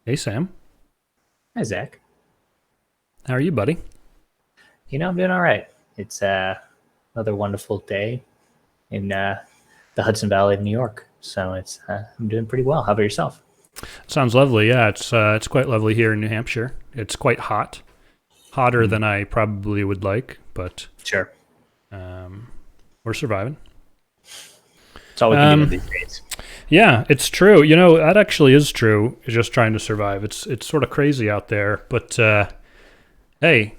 Hey, Sam. Hi, Zach. How are you, buddy? I'm doing all right. It's another wonderful day in the Hudson Valley of New York. So I'm doing pretty well. How about yourself? Sounds lovely. Yeah, it's quite lovely here in New Hampshire. It's quite hot, hotter Mm, than I probably would like, but sure. um, we're surviving. It's all we can do in Um, these days. yeah, it's true. You know, that actually is true. Just trying to survive. It's sort of crazy out there, but hey,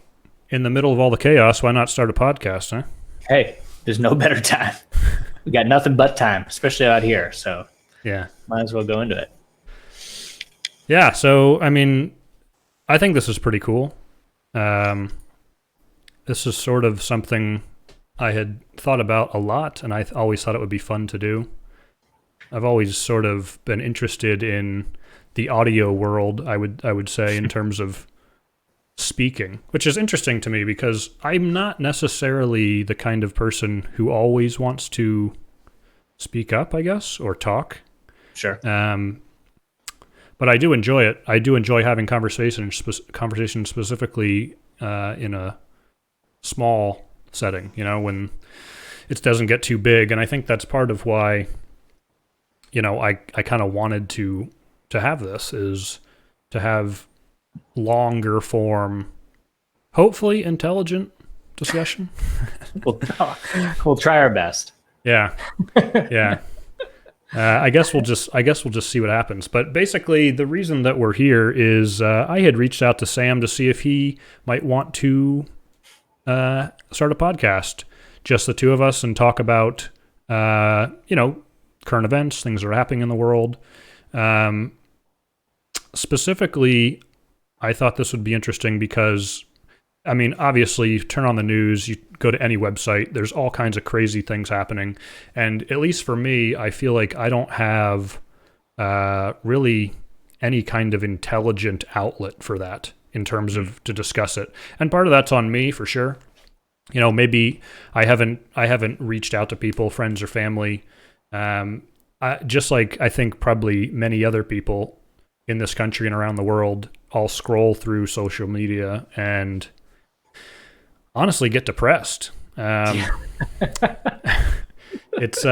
in the middle of all the chaos, why not start a podcast, huh? Hey, there's no better time. We got nothing but time, especially out here. So Yeah, might as well go into it. yeah. So, I mean, I think this is pretty cool. Um, this is sort of something I had thought about a lot, and I always thought it would be fun to do. I've always sort of been interested in the audio world. I would say in terms of speaking, which is interesting to me because I'm not necessarily the kind of person who always wants to speak up, I guess, or talk. Sure. Um, but I do enjoy it. I do enjoy having conversations specifically in a small setting. You know, when it doesn't get too big, and I think that's part of why I kind of wanted to have this is to have longer form, hopefully intelligent discussion. We'll, we'll try our best. Yeah, yeah. I guess we'll just see what happens. But basically, the reason that we're here is I had reached out to Sam to see if he might want to start a podcast, just the two of us, and talk about current events, things that are happening in the world. Um, Specifically, I thought this would be interesting because, I mean, obviously, you turn on the news, you go to any website, there's all kinds of crazy things happening. And at least for me, I feel like I don't have really any kind of intelligent outlet for that in terms Mm, of to discuss it. And part of that's on me for sure. You know, maybe I haven't reached out to people, friends or family. Just like I think probably many other people in this country and around the world all scroll through social media and honestly get depressed. yeah. It's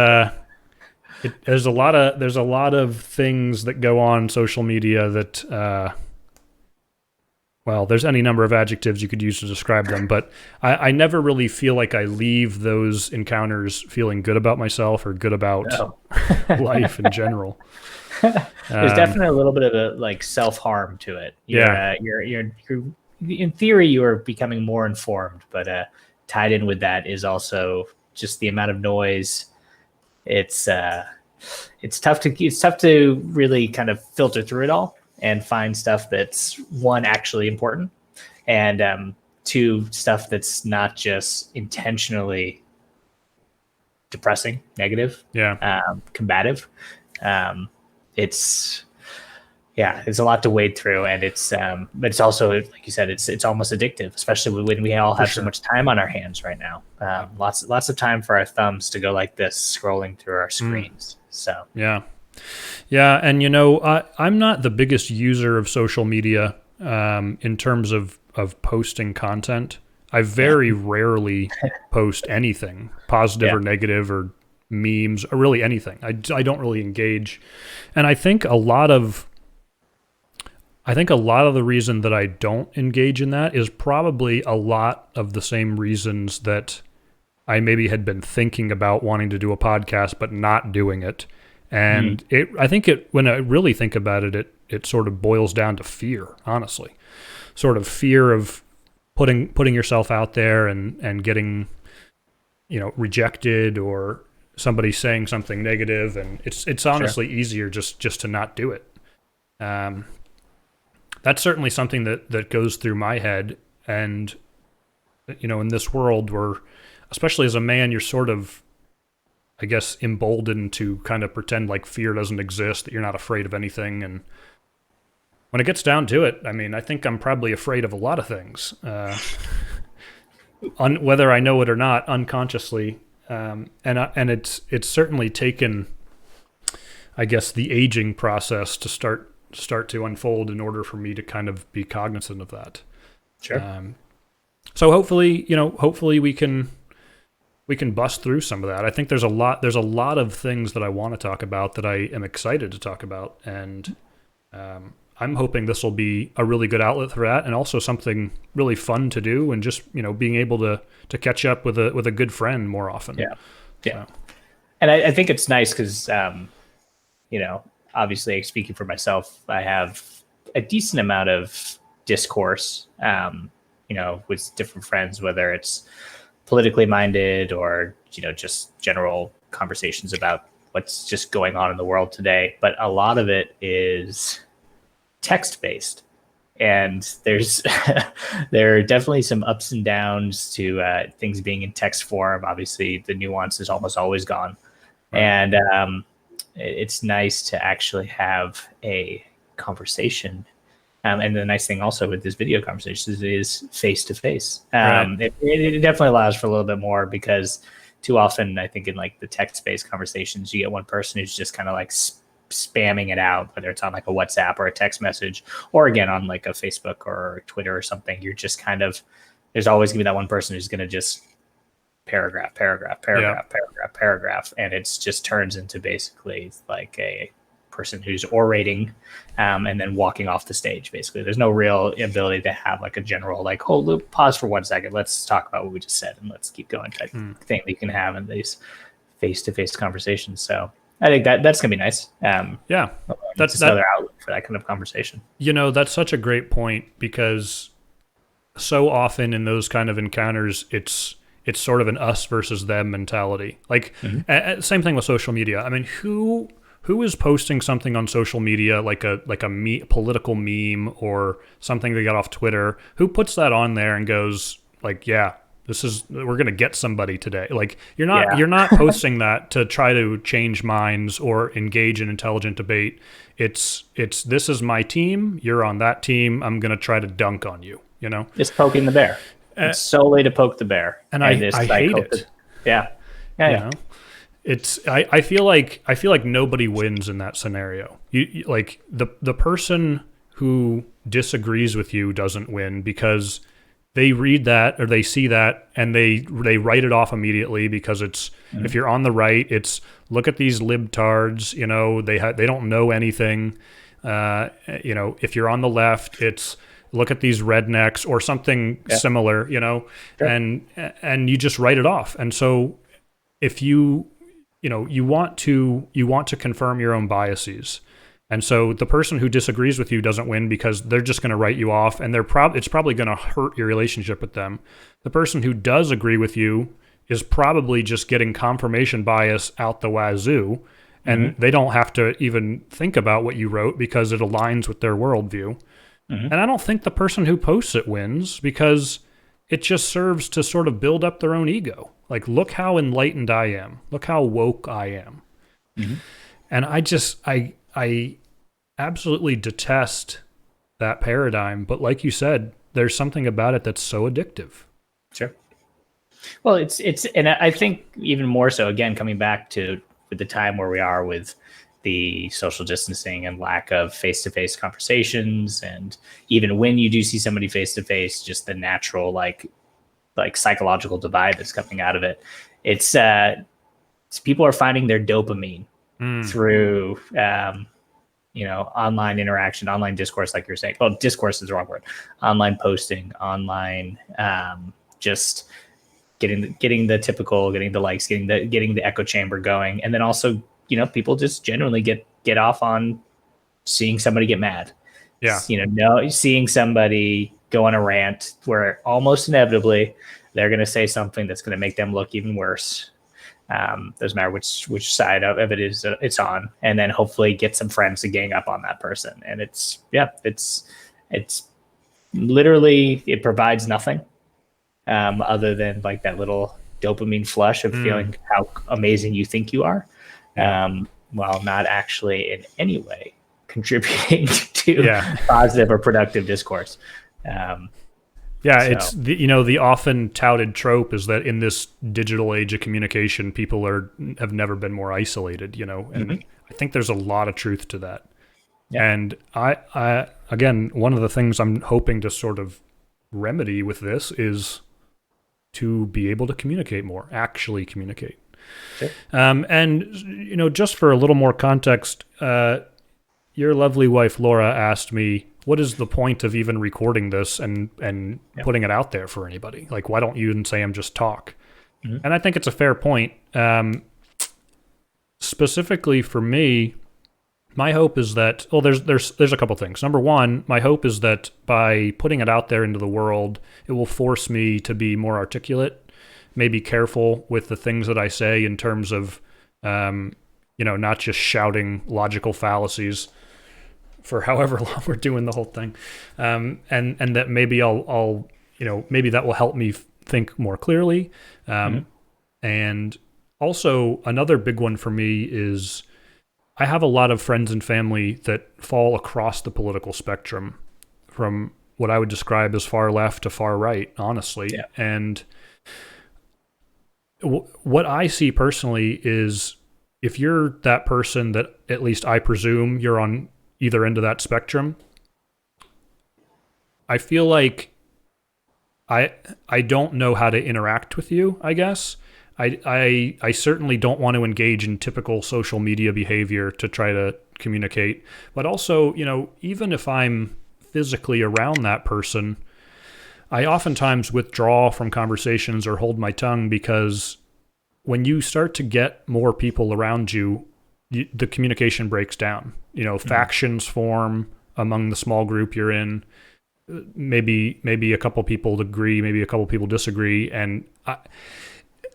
there's a lot of things that go on social media that well, there's any number of adjectives you could use to describe them, but I never really feel like I leave those encounters feeling good about myself or good about No. life in general. There's Um, definitely a little bit of a like self harm to it. yeah, You're in theory you are becoming more informed, but tied in with that is also just the amount of noise. It's uh, it's tough to really kind of filter through it all and find stuff that's one actually important and two stuff that's not just intentionally depressing, negative, yeah, combative. Um, it's Yeah, it's a lot to wade through, and but it's also like you said, it's almost addictive, especially when we all for have so sure. much time on our hands right now. Yeah. Lots of time for our thumbs to go like this, scrolling through our Mm, screens. So yeah. Yeah, and you know, I'm not the biggest user of social media in terms of posting content. I yeah, very rarely post anything, positive yeah, or negative, or memes, or really anything. I don't really engage, and I think a lot of the reason that I don't engage in that is probably a lot of the same reasons that I maybe had been thinking about wanting to do a podcast but not doing it. mm, And I think when I really think about it, it sort of boils down to fear, honestly. Sort of fear of putting yourself out there and getting, rejected or somebody saying something negative, and it's sure, honestly easier just to not do it. Um, that's certainly something that goes through my head, and in this world where, especially as a man, you're sort of, I guess, emboldened to kind of pretend like fear doesn't exist, that you're not afraid of anything. And when it gets down to it, I mean, I think I'm probably afraid of a lot of things, whether I know it or not, unconsciously. And it's certainly taken, I guess, the aging process to start start to unfold in order for me to kind of be cognizant of that. Sure. So hopefully we can bust through some of that. I think there's a lot of things that I want to talk about that I am excited to talk about, and I'm hoping this will be a really good outlet for that, and also something really fun to do, and just being able to catch up with a good friend more often. Yeah. So. And I think it's nice because obviously speaking for myself, I have a decent amount of discourse with different friends, whether it's politically minded or just general conversations about what's just going on in the world today. But a lot of it is text based, and there's there are definitely some ups and downs to things being in text form. Obviously the nuance is almost always gone. Right. And it's nice to actually have a conversation. And the nice thing also with this video conversations is face to face. It definitely allows for a little bit more, because too often I think in like the text based conversations, you get one person who's just kind of like spamming it out, whether it's on like a WhatsApp or a text message, or again on like a Facebook or Twitter or something. You're just kind of, there's always gonna be that one person who's gonna just paragraph, and it's just turns into basically like a person who's orating and then walking off the stage. Basically, there's no real ability to have like a general like, pause for 1 second, let's talk about what we just said and let's keep going type thing that you can have in these face-to-face conversations. So I think that's gonna be nice. That's another outlet for that kind of conversation. That's such a great point, because so often in those kind of encounters, it's sort of an us versus them mentality. Like same thing with social media. I mean, who is posting something on social media like a political meme or something they got off Twitter? Who puts that on there and goes like, yeah, we're gonna get somebody today? Like, you're not posting that to try to change minds or engage in intelligent debate. It's this is my team, you're on that team, I'm gonna try to dunk on you. It's poking the bear. It's solely to poke the bear, and I hate it. Yeah. It's I feel like nobody wins in that scenario. You like the person who disagrees with you doesn't win, because they read that or they see that and they write it off immediately, because it's if you're on the right, it's look at these libtards, they don't know anything. If you're on the left, it's look at these rednecks or something similar, sure. and you just write it off. And so if you want to confirm your own biases. And so the person who disagrees with you doesn't win, because they're just going to write you off, and it's probably going to hurt your relationship with them. The person who does agree with you is probably just getting confirmation bias out the wazoo, and they don't have to even think about what you wrote because it aligns with their worldview. And I don't think the person who posts it wins, because it just serves to sort of build up their own ego. Like, look how enlightened I am. Look how woke I am. And I absolutely detest that paradigm. But like you said, there's something about it that's so addictive. Sure. Well, it's and I think even more so, again, coming back to with the time where we are with the social distancing and lack of face-to-face conversations, and even when you do see somebody face-to-face, just the natural like psychological divide that's coming out of it. It's people are finding their dopamine through online interaction, online discourse, like you're saying. Well, discourse is the wrong word. Online posting, online just getting the typical, getting the likes, getting the echo chamber going, and then also people just generally get off on seeing somebody get mad. Yeah. Seeing somebody go on a rant where almost inevitably they're going to say something that's going to make them look even worse. Doesn't matter which side of it is it's on, and then hopefully get some friends to gang up on that person. And it's literally, it provides nothing other than like that little dopamine flush of feeling how amazing you think you are. While not actually in any way contributing to positive or productive discourse. It's the often touted trope is that in this digital age of communication, people have never been more isolated, and I think there's a lot of truth to that. Yeah. And I again, one of the things I'm hoping to sort of remedy with this is to be able to communicate more, actually communicate. Sure. And just for a little more context, your lovely wife Laura asked me, "What is the point of even recording this and Yeah. putting it out there for anybody? Like, why don't you and Sam just talk?" Mm-hmm. And I think it's a fair point. Specifically for me, my hope is that there's a couple things. Number one, my hope is that by putting it out there into the world, it will force me to be more articulate, maybe careful with the things that I say in terms of, not just shouting logical fallacies for however long we're doing the whole thing, and that maybe I'll maybe that will help me think more clearly, and also another big one for me is I have a lot of friends and family that fall across the political spectrum from what I would describe as far left to far right, honestly. Yeah. And what I see personally is if you're that person that at least I presume you're on either end of that spectrum, I feel like I don't know how to interact with you, I guess. I certainly don't want to engage in typical social media behavior to try to communicate. But also, even if I'm physically around that person, I oftentimes withdraw from conversations or hold my tongue because when you start to get more people around you, the communication breaks down. Factions form among the small group you're in. Maybe a couple people agree, maybe a couple people disagree, and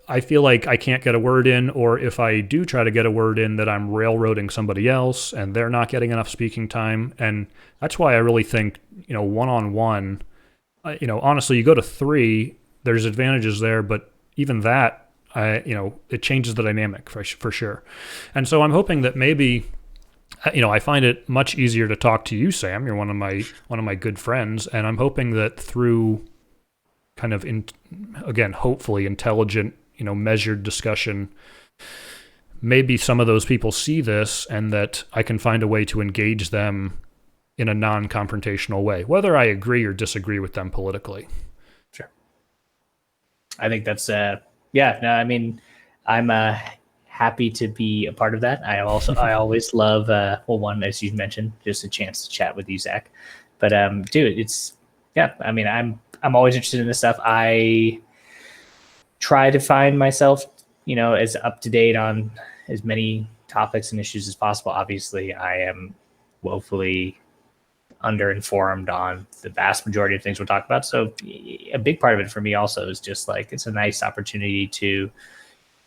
I feel like I can't get a word in, or if I do try to get a word in, that I'm railroading somebody else and they're not getting enough speaking time. And that's why I really think, one-on-one, honestly, you go to 3, there's advantages there, but even that, it changes the dynamic for sure. And so I'm hoping that maybe, I find it much easier to talk to you, Sam. You're one of my good friends. And I'm hoping that through kind of, again, hopefully intelligent, measured discussion, maybe some of those people see this and that I can find a way to engage them in a non-confrontational way, whether I agree or disagree with them politically. Sure. I think that's, I mean, I'm happy to be a part of that. I always love, one, as you mentioned, just a chance to chat with you, Zach. But dude, I mean, I'm always interested in this stuff. I try to find myself, as up to date on as many topics and issues as possible. Obviously, I am woefully underinformed on the vast majority of things we'll talk about. So a big part of it for me also is just like, it's a nice opportunity to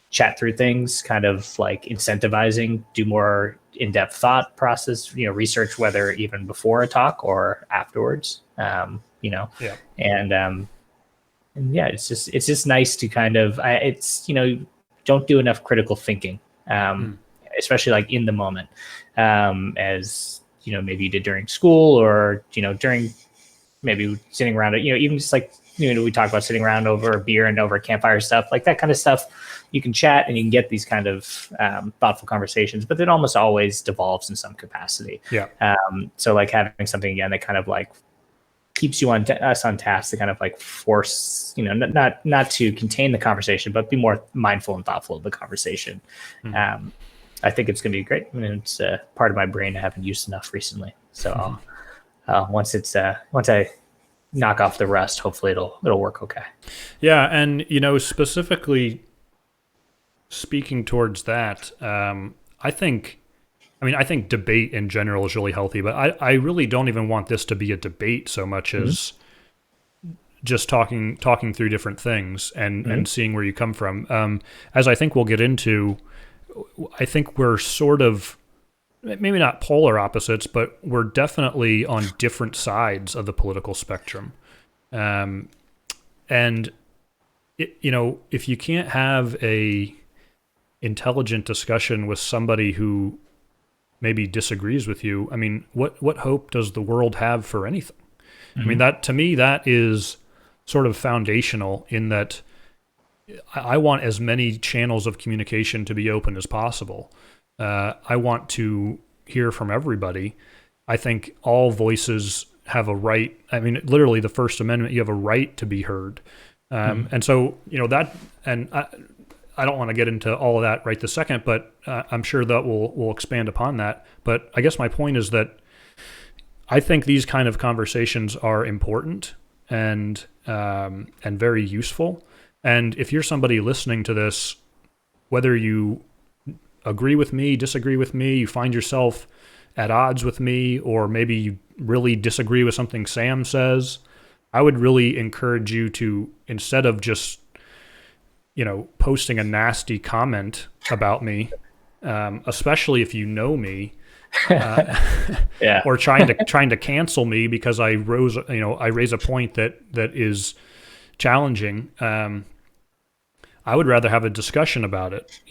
chat through things, kind of like incentivizing, do more in-depth thought process, research, whether even before a talk or afterwards, Yeah. And yeah, it's just nice to kind of, don't do enough critical thinking, especially like in the moment, as maybe you did during school or during maybe sitting around it, even just like we talk about sitting around over a beer and over campfire stuff, like that kind of stuff. You can chat and you can get these kind of thoughtful conversations, but it almost always devolves in some capacity. Yeah. So like having something again that kind of like keeps you on us on task to kind of like force, not to contain the conversation, but be more mindful and thoughtful of the conversation. I think it's going to be great. I mean, it's part of my brain I haven't used enough recently. So once I knock off the rust, hopefully it'll work okay. Yeah, and specifically speaking towards that, I think debate in general is really healthy, but I really don't even want this to be a debate so much as just talking through different things and seeing where you come from. As I think we'll get into, I think we're sort of, maybe not polar opposites, but we're definitely on different sides of the political spectrum. And if you can't have a intelligent discussion with somebody who maybe disagrees with you, I mean, what hope does the world have for anything? I mean, that to me, that is sort of foundational in that I want as many channels of communication to be open as possible. I want to hear from everybody. I think all voices have a right. I mean, literally, the First Amendment, you have a right to be heard. And so, that, and I don't want to get into all of that right this second, but I'm sure that we'll expand upon that. But I guess my point is that I think these kind of conversations are important and very useful. And if you're somebody listening to this, whether you agree with me, disagree with me, you find yourself at odds with me, or maybe you really disagree with something Sam says, I would really encourage you to, instead of just, posting a nasty comment about me, especially if you know me, Yeah. or trying to cancel me because I raise a point that is challenging. I would rather have a discussion about it.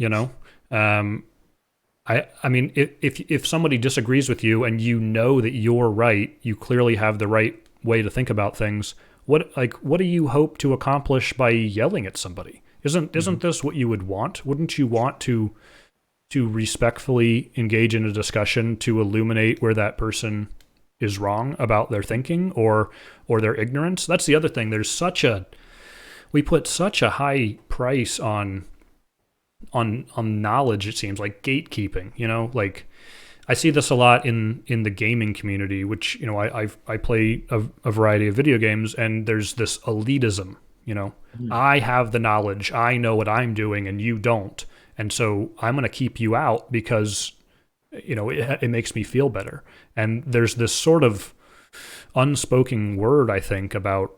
I mean, if somebody disagrees with you and you know that you're right, you clearly have the right way to think about things. What do you hope to accomplish by yelling at somebody? Isn't this what you would want? Wouldn't you want to respectfully engage in a discussion to illuminate where that person is wrong about their thinking or their ignorance? That's the other thing. We put such a high price on knowledge, it seems, like gatekeeping, like I see this a lot in the gaming community, which, I play a variety of video games, and there's this elitism, I have the knowledge, I know what I'm doing and you don't. And so I'm going to keep you out because, it makes me feel better. And there's this sort of unspoken word, I think, about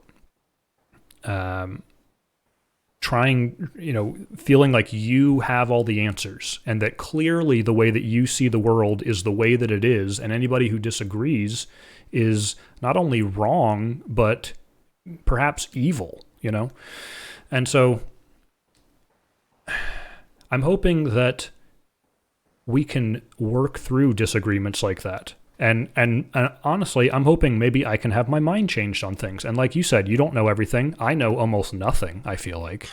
feeling like you have all the answers, and that clearly the way that you see the world is the way that it is, and anybody who disagrees is not only wrong, but perhaps evil, And so I'm hoping that we can work through disagreements like that. And honestly, I'm hoping maybe I can have my mind changed on things. And like you said, you don't know everything. I know almost nothing, I feel like.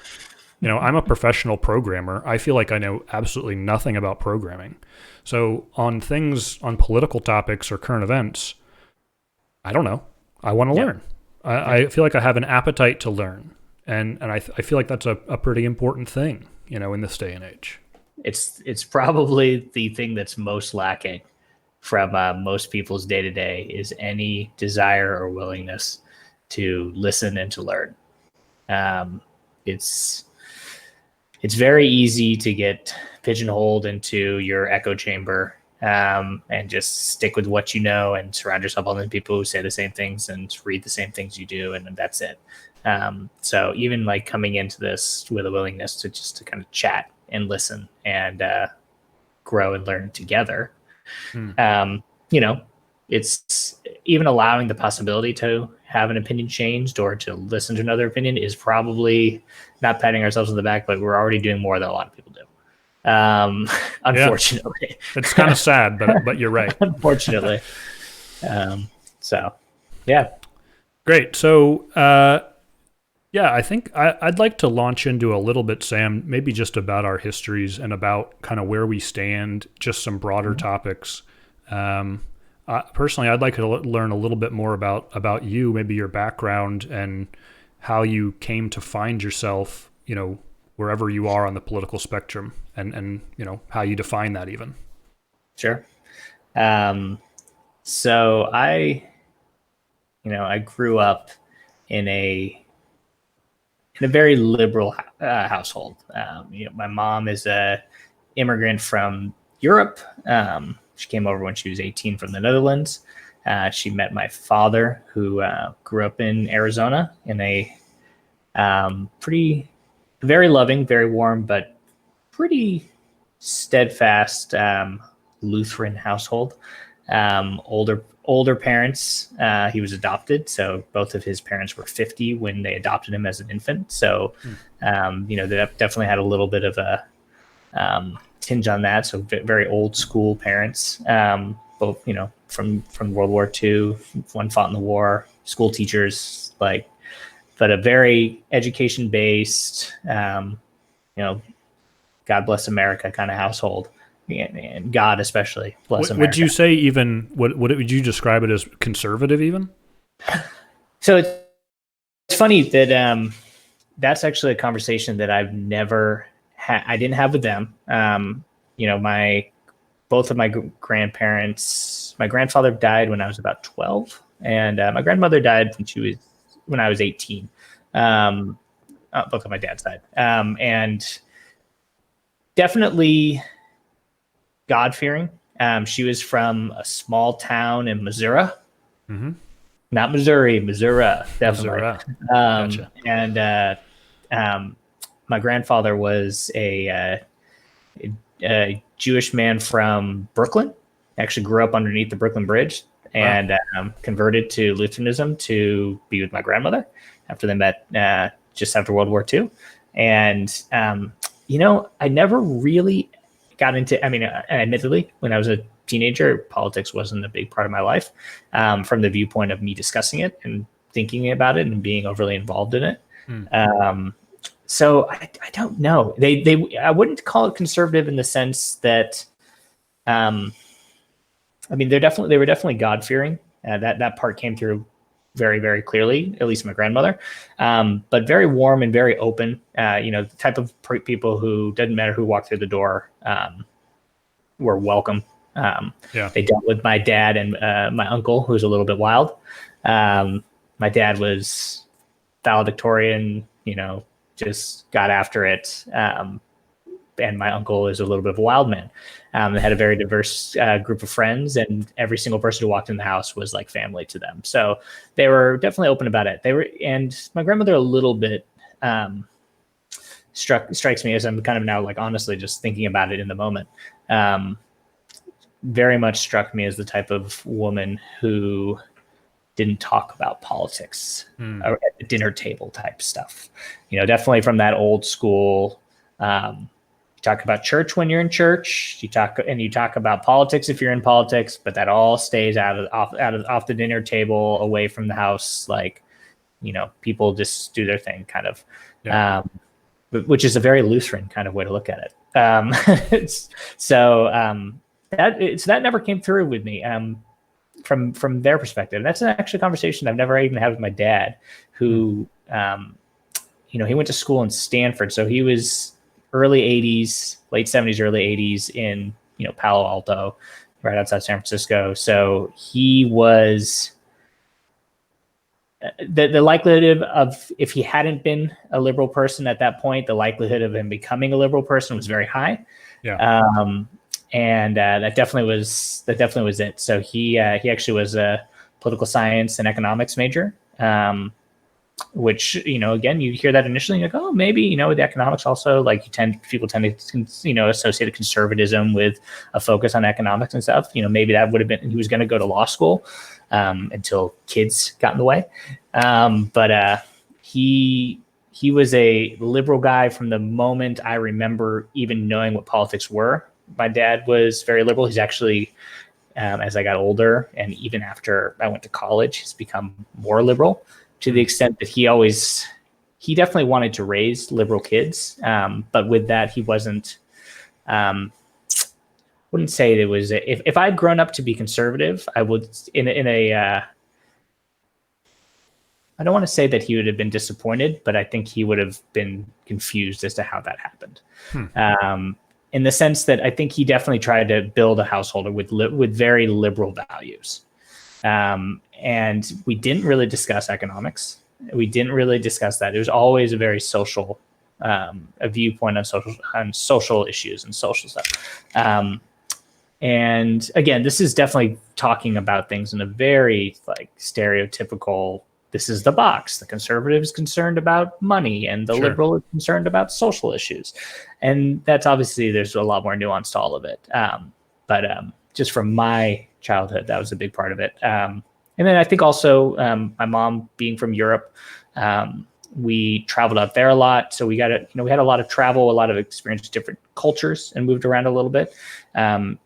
I'm a professional programmer. I feel like I know absolutely nothing about programming. So on political topics or current events, I don't know. I want to learn. I feel like I have an appetite to learn. And I feel like that's a pretty important thing, in this day and age. It's probably the thing that's most lacking from most people's day-to-day is any desire or willingness to listen and to learn. It's very easy to get pigeonholed into your echo chamber and just stick with what you know and surround yourself with people who say the same things and read the same things you do, and that's it. So even like coming into this with a willingness to kind of chat and listen and grow and learn together, it's even allowing the possibility to have an opinion changed or to listen to another opinion is probably not patting ourselves on the back, but we're already doing more than a lot of people do. Unfortunately, it's kind of sad, but you're right. Unfortunately. So yeah. Great. So, I think I'd like to launch into a little bit, Sam, maybe just about our histories and about kind of where we stand, just some broader topics. Personally, I'd like to learn a little bit more about you, maybe your background and how you came to find yourself, wherever you are on the political spectrum, and how you define that even. Sure. So I grew up in a very liberal household. My mom is a immigrant from Europe. She came over when she was 18 from the Netherlands. She met my father, who grew up in Arizona in a very loving, very warm, but pretty steadfast Lutheran household. Older parents. He was adopted, so both of his parents were 50 when they adopted him as an infant. So, they definitely had a little bit of a tinge on that. So very old school parents, both from World War II. One fought in the war. School teachers, but a very education based, God bless America kind of household. and God especially bless America. Would you say even would you describe it as conservative even? So it's funny that that's actually a conversation that I've never had. I didn't have with them. Both of my grandparents. My grandfather died when I was about 12, and my grandmother died when I was 18. Both on my dad's side, and definitely God-fearing. She was from a small town in Missouri. Mm-hmm. Not Missouri, Missouri, definitely. Missouri. Gotcha. And my grandfather was a Jewish man from Brooklyn. Actually grew up underneath the Brooklyn Bridge and converted to Lutheranism to be with my grandmother after they met just after World War II. And, I never really got into, admittedly, when I was a teenager, politics wasn't a big part of my life from the viewpoint of me discussing it and thinking about it and being overly involved in it. So I don't know. I wouldn't call it conservative in the sense that, they were definitely God-fearing. That part came through very, very clearly, at least my grandmother, but very warm and very open. The type of people who doesn't matter who walked through the door were welcome. They dealt with my dad and my uncle, who's a little bit wild. My dad was valedictorian, just got after it. And my uncle is a little bit of a wild man. They had a very diverse group of friends, and every single person who walked in the house was like family to them. So they were definitely open about it. And my grandmother a little bit strikes me as I'm kind of now like honestly just thinking about it in the moment. Very much struck me as the type of woman who didn't talk about politics or at the dinner table type stuff. Definitely from that old school. You talk about church when you're in church. You talk about politics if you're in politics, but that all stays off the dinner table, away from the house. Like, people just do their thing, kind of. Yeah. Which is a very Lutheran kind of way to look at it. That never came through with me from their perspective. That's actually a conversation I've never even had with my dad, who, he went to school in Stanford. So he was early 80s, late 70s, early 80s in, Palo Alto, right outside San Francisco. So he was the likelihood of, if he hadn't been a liberal person at that point, the likelihood of him becoming a liberal person was very high. Yeah. And that definitely was it. So he actually was a political science and economics major, which, again, you hear that initially, you go, oh, maybe, the economics also, like people tend to, associate conservatism with a focus on economics and stuff. Maybe that would have been, he was going to go to law school until kids got in the way. But he was a liberal guy from the moment I remember even knowing what politics were. My dad was very liberal. He's actually, as I got older and even after I went to college, he's become more liberal, to the extent that he definitely wanted to raise liberal kids. But with that, he wasn't, wouldn't say it was, if I'd grown up to be conservative, I would I don't want to say that he would have been disappointed, but I think he would have been confused as to how that happened. In the sense that I think he definitely tried to build a household with very liberal values. And we didn't really discuss economics. We didn't really discuss that. It was always a very social, a viewpoint on social issues and social stuff. And again, this is definitely talking about things in a very stereotypical, this is the box. The conservative is concerned about money and the liberal is concerned about social issues. And that's obviously, there's a lot more nuance to all of it. But just from my childhood, that was a big part of it. And then I think also my mom being from Europe, we traveled out there a lot. So we had a lot of travel, a lot of experience with different cultures and moved around a little bit.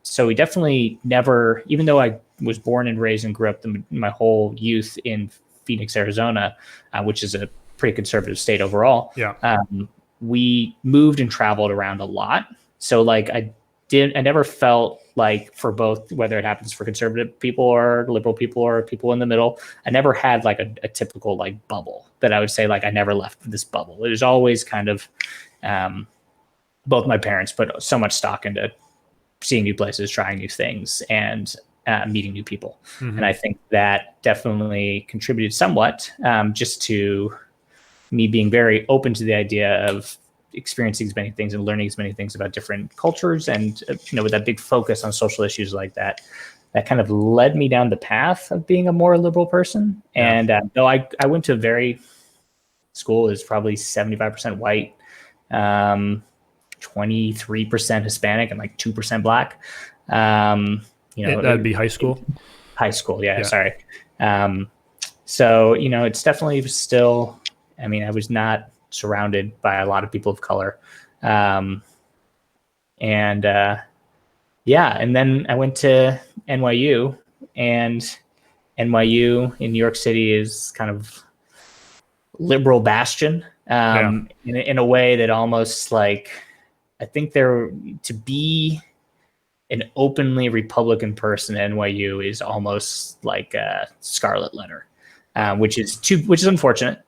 So we definitely never, even though I was born and raised and grew up my whole youth in Phoenix, Arizona, which is a pretty conservative state overall. Yeah. We moved and traveled around a lot. So I never felt like, for both, whether it happens for conservative people or liberal people or people in the middle, I never had like a typical like bubble that I would say like I never left this bubble. It was always kind of, both my parents put so much stock into seeing new places, trying new things, and meeting new people. Mm-hmm. And I think that definitely contributed somewhat, just to me being very open to the idea of experiencing as many things and learning as many things about different cultures. And, with that big focus on social issues like that, that kind of led me down the path of being a more liberal person. Yeah. And though I went to a very school is probably 75% white, 23% Hispanic, and like 2% Black. That'd be high school. High school, yeah. Sorry. So it's definitely still. I mean, I was not surrounded by a lot of people of color, and then I went to NYU, and NYU in New York City is kind of liberal bastion, in a way that almost like, I think to be an openly Republican person at NYU is almost like a scarlet letter, which is unfortunate.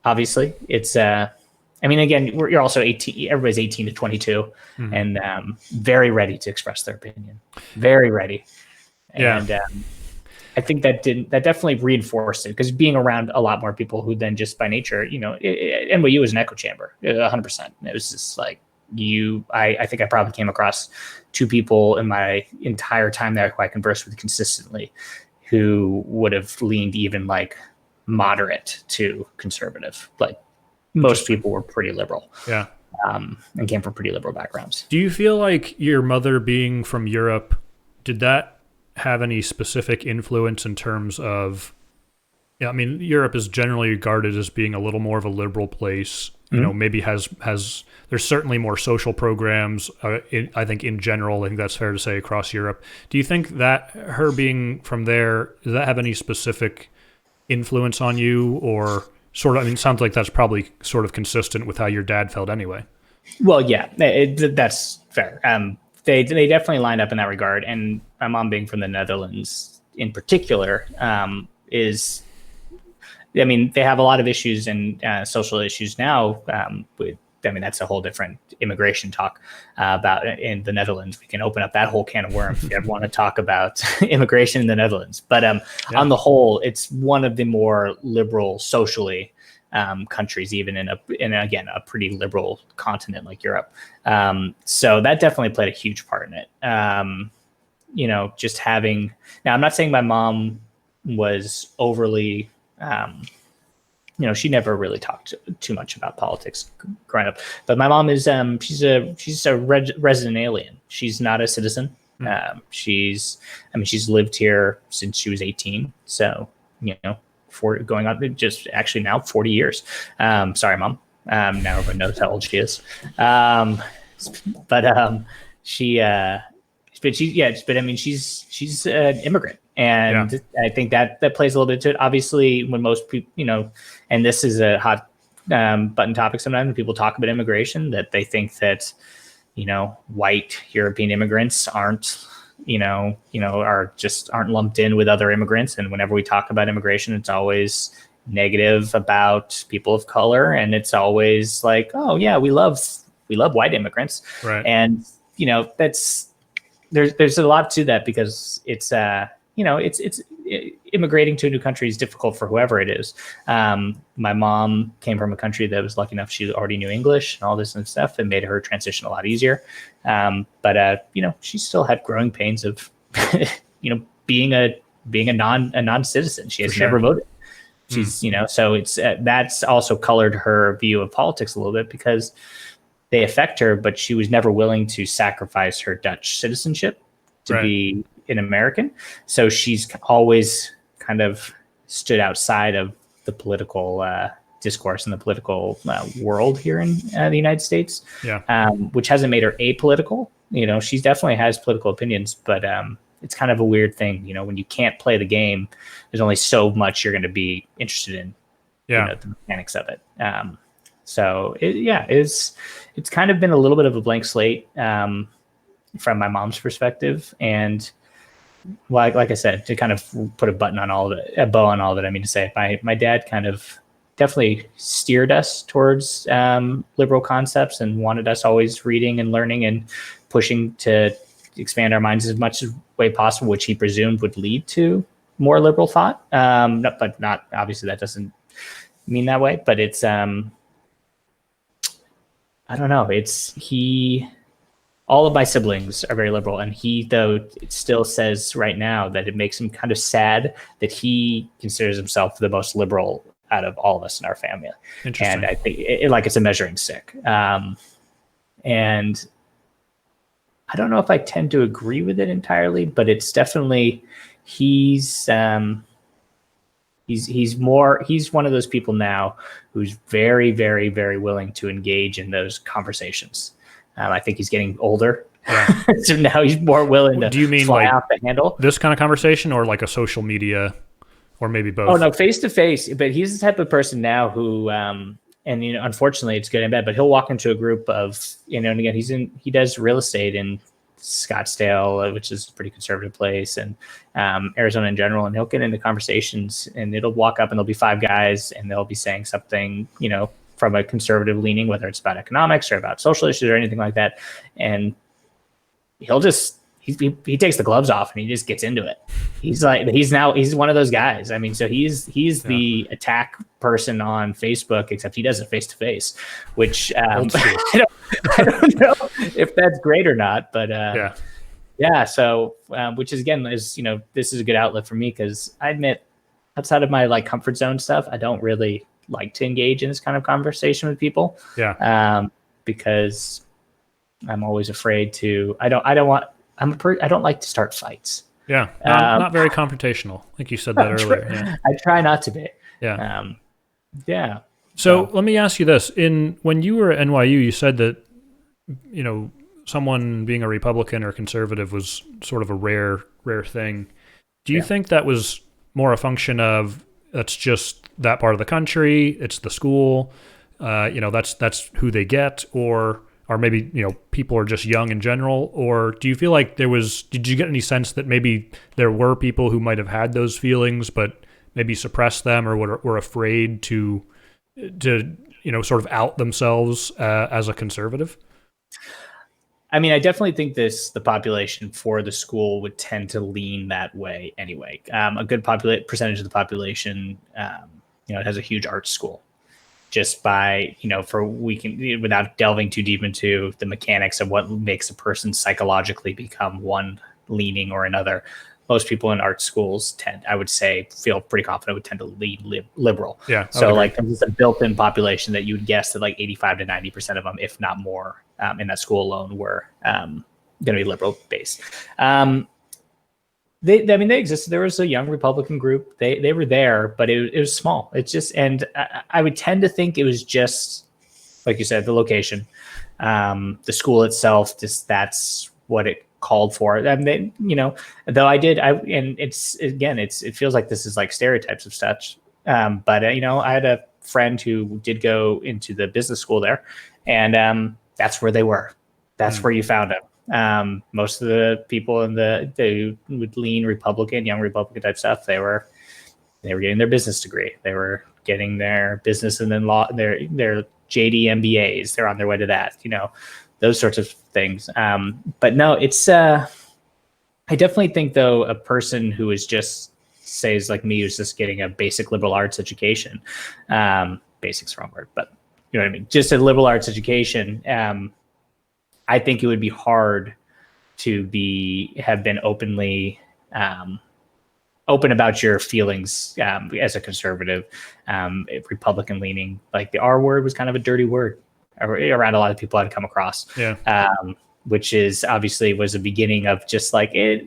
Obviously, it's. I mean, again, you're also 18. Everybody's 18 to 22, and very ready to express their opinion. Very ready. And I think that definitely reinforced it, because being around a lot more people who then just by nature, NYU is an echo chamber, 100%. It was just like I think I probably came across two people in my entire time there who I conversed with consistently, who would have leaned even like moderate to conservative. Like most people were pretty liberal. Yeah. And came from pretty liberal backgrounds. Do you feel like your mother being from Europe, did that have any specific influence in terms of, I mean, Europe is generally regarded as being a little more of a liberal place, maybe has there's certainly more social programs, I think in general, I think that's fair to say, across Europe. Do you think that her being from there, does that have any specific influence on you, or sort of, I mean, it sounds like that's probably sort of consistent with how your dad felt anyway. Well, yeah, that's fair. They definitely lined up in that regard. And my mom being from the Netherlands in particular, is, I mean, they have a lot of issues and social issues now. That's a whole different immigration talk about in the Netherlands. We can open up that whole can of worms if you ever want to talk about immigration in the Netherlands. But on the whole, it's one of the more liberal socially countries, even in a pretty liberal continent like Europe. So that definitely played a huge part in it. Just having, now I'm not saying my mom was overly, she never really talked too much about politics growing up, but my mom is, she's a resident alien. She's not a citizen. She's lived here since she was 18. So, going on just actually now 40 years. Sorry, Mom. Now everyone knows how old she is. She's an immigrant. And I think that plays a little bit to it. Obviously, when most people, and this is a hot button topic sometimes when people talk about immigration, that they think that, white European immigrants aren't lumped in with other immigrants. And whenever we talk about immigration, it's always negative about people of color. And it's always like, oh yeah, we love white immigrants. Right. And, there's a lot to that, because it's, it's immigrating to a new country is difficult for whoever it is. My mom came from a country that was lucky enough she already knew English and all this and stuff, and made her transition a lot easier. But she still had growing pains of, being a non-citizen. She has never voted. She's, so it's that's also colored her view of politics a little bit, because they affect her, but she was never willing to sacrifice her Dutch citizenship to be an American. So she's always kind of stood outside of the political discourse and the political world here in the United States, which hasn't made her apolitical. She definitely has political opinions, but it's kind of a weird thing. When you can't play the game, there's only so much you're going to be interested in, the mechanics of it. So it's kind of been a little bit of a blank slate. from my mom's perspective. And like I said, to kind of put a bow on all of it, I mean to say, my dad kind of definitely steered us towards liberal concepts and wanted us always reading and learning and pushing to expand our minds as much as way possible, which he presumed would lead to more liberal thought. But not obviously that doesn't mean that way, but it's I don't know. All of my siblings are very liberal, and he, though, it still says right now that it makes him kind of sad that he considers himself the most liberal out of all of us in our family. And I think it's a measuring stick. And I don't know if I tend to agree with it entirely, but it's definitely he's one of those people now who's very, very, very willing to engage in those conversations. I think he's getting older, so now he's more willing to. Do you mean fly like off the handle? This kind of conversation, or like a social media, or maybe both? Oh no, face to face. But he's the type of person now who, and unfortunately, it's good and bad. But he'll walk into a group of, and again, he does real estate in Scottsdale, which is a pretty conservative place, and Arizona in general. And he'll get into conversations, and it'll walk up, and there'll be 5 guys, and they'll be saying something, from a conservative leaning, whether it's about economics or about social issues or anything like that. And he'll just, he takes the gloves off and he just gets into it. He's one of those guys. I mean, so he's the attack person on Facebook, except he does it face to face, which I don't know if that's great or not, but so which is, again, is, this is a good outlet for me, because I admit, outside of my like comfort zone stuff, I don't really like to engage in this kind of conversation with people. Because I'm always afraid to. I don't like to start fights. Not very confrontational, like you said that earlier. I try not to be. So let me ask you this: when you were at NYU, you said that someone being a Republican or conservative was sort of a rare thing. Do you think that was more a function of that's just that part of the country, it's the school, that's who they get, or maybe people are just young in general? Or do you feel like did you get any sense that maybe there were people who might have had those feelings but maybe suppressed them, or were afraid to sort of out themselves as a conservative? I mean, I definitely think the population for the school would tend to lean that way anyway. A good percentage of the population, it has a huge art school. Just by, without delving too deep into the mechanics of what makes a person psychologically become one leaning or another, most people in art schools feel pretty confident would tend to lean liberal. So like there's a built-in population that you would guess that like 85 to 90% of them, if not more, in that school alone were going to be liberal based. They existed. There was a young Republican group. They were there, but it was small. It's just, and I would tend to think it was just, like you said, the location, the school itself, just that's what it called for. And they, though it feels like this is like stereotypes of such. But I had a friend who did go into the business school there, and that's where they were. That's where you found them. Most of the people they would lean Republican, young Republican type stuff. They were getting their business degree. They were getting their business and then law, their JD MBAs. They're on their way to that, those sorts of things. But no, it's, I definitely think though, a person who is just says like me, who's just getting a basic liberal arts education, basic's the wrong word, but you know what I mean? Just a liberal arts education. I think it would be hard to have been openly open about your feelings as a conservative, Republican leaning. Like the R word was kind of a dirty word around a lot of people I'd come across. Which is obviously was a beginning of just like it,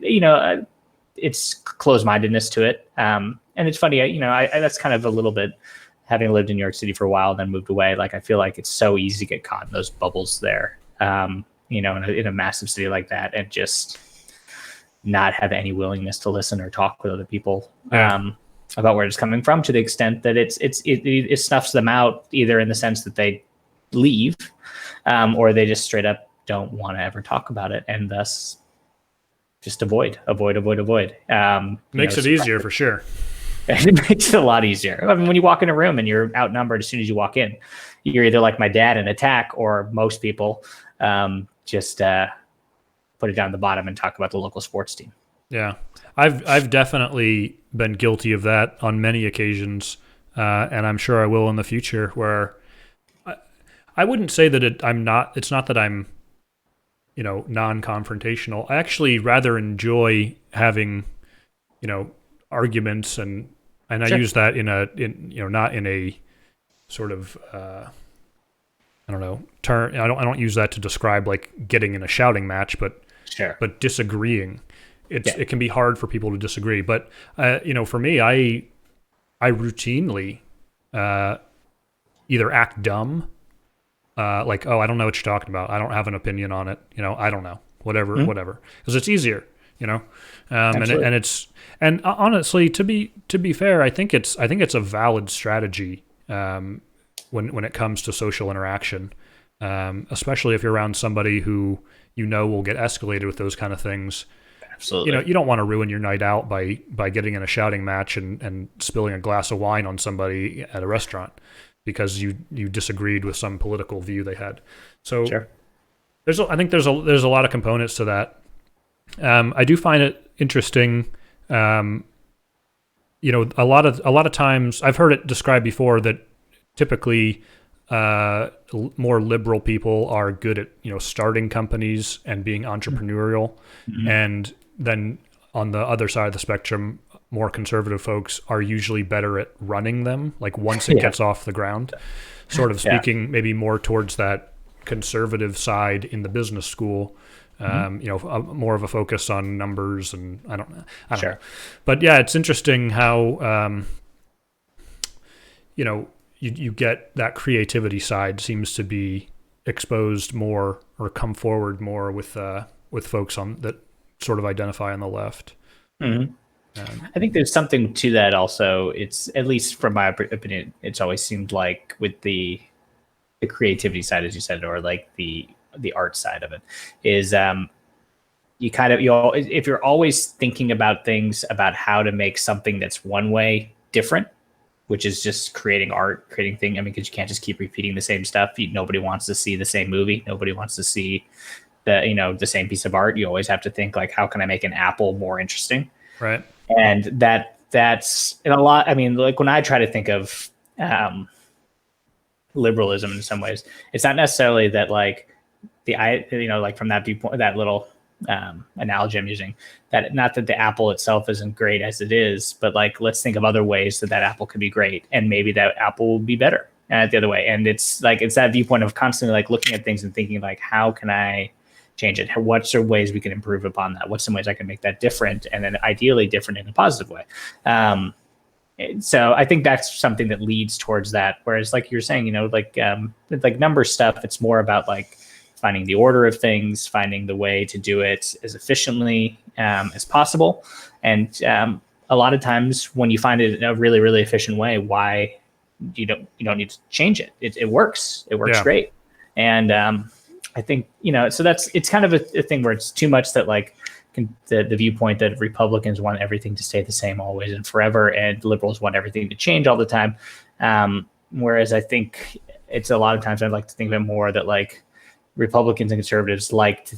it's closed-mindedness to it. And it's funny, I that's kind of a little bit, having lived in New York City for a while, then moved away. Like I feel like it's so easy to get caught in those bubbles there. In a massive city like that, and just not have any willingness to listen or talk with other people about where it's coming from, to the extent that it snuffs them out, either in the sense that they leave, or they just straight up don't want to ever talk about it, and thus just avoid. Makes it easier for sure. It makes it a lot easier. I mean, when you walk in a room and you're outnumbered as soon as you walk in, you're either like my dad and attack, or most people just put it down at the bottom and talk about the local sports team. Yeah, I've definitely been guilty of that on many occasions, and I'm sure I will in the future. Where I wouldn't say that it's not that I'm, non-confrontational. I actually rather enjoy having, arguments, and I Sure. use that not in a sort of I don't know term. I don't use that to describe like getting in a shouting match, but Sure. but disagreeing. It can be hard for people to disagree, but for me, I routinely either act dumb, like, oh, I don't know what you're talking about, I don't have an opinion on it, I don't know, whatever, because it's easier, and honestly, to be fair, I think it's a valid strategy when it comes to social interaction, especially if you're around somebody who will get escalated with those kind of things. Absolutely. You don't want to ruin your night out by getting in a shouting match and spilling a glass of wine on somebody at a restaurant because you disagreed with some political view they had. So Sure. I think there's a lot of components to that. I do find it interesting. A lot of times I've heard it described before that typically more liberal people are good at starting companies and being entrepreneurial, and then on the other side of the spectrum, more conservative folks are usually better at running them, like once it gets off the ground, sort of speaking maybe more towards that conservative side in the business school. More of a focus on numbers, and I don't know. But yeah, it's interesting how you get that creativity side seems to be exposed more or come forward more with folks that sort of identify on the left. Mm-hmm. I think there's something to that also. It's, at least from my opinion, it's always seemed like with the creativity side, as you said, or like the art side of it, is if you're always thinking about things about how to make something that's one way different, which is just creating art, creating things. I mean, because you can't just keep repeating the same stuff. Nobody wants to see the same movie. Nobody wants to see the same piece of art. You always have to think like, how can I make an apple more interesting? Right. And that's in a lot. I mean, like when I try to think of liberalism in some ways, it's not necessarily that like like from that viewpoint, that little analogy I'm using, that not that the apple itself isn't great as it is, but like let's think of other ways that apple could be great, and maybe that apple will be better the other way. And it's that viewpoint of constantly like looking at things and thinking like, how can I change it? What's some ways we can improve upon that? What's some ways I can make that different, and then ideally different in a positive way? So I think that's something that leads towards that. Whereas like you're saying, like number stuff, it's more about like finding the order of things, finding the way to do it as efficiently as possible. And a lot of times when you find it in a really, really efficient way, why you don't need to change it. It works. It works great. And I think, so it's kind of a thing where it's too much that like the viewpoint that Republicans want everything to stay the same always and forever, and liberals want everything to change all the time. Whereas I think it's a lot of times I'd like to think of it more that like Republicans and conservatives like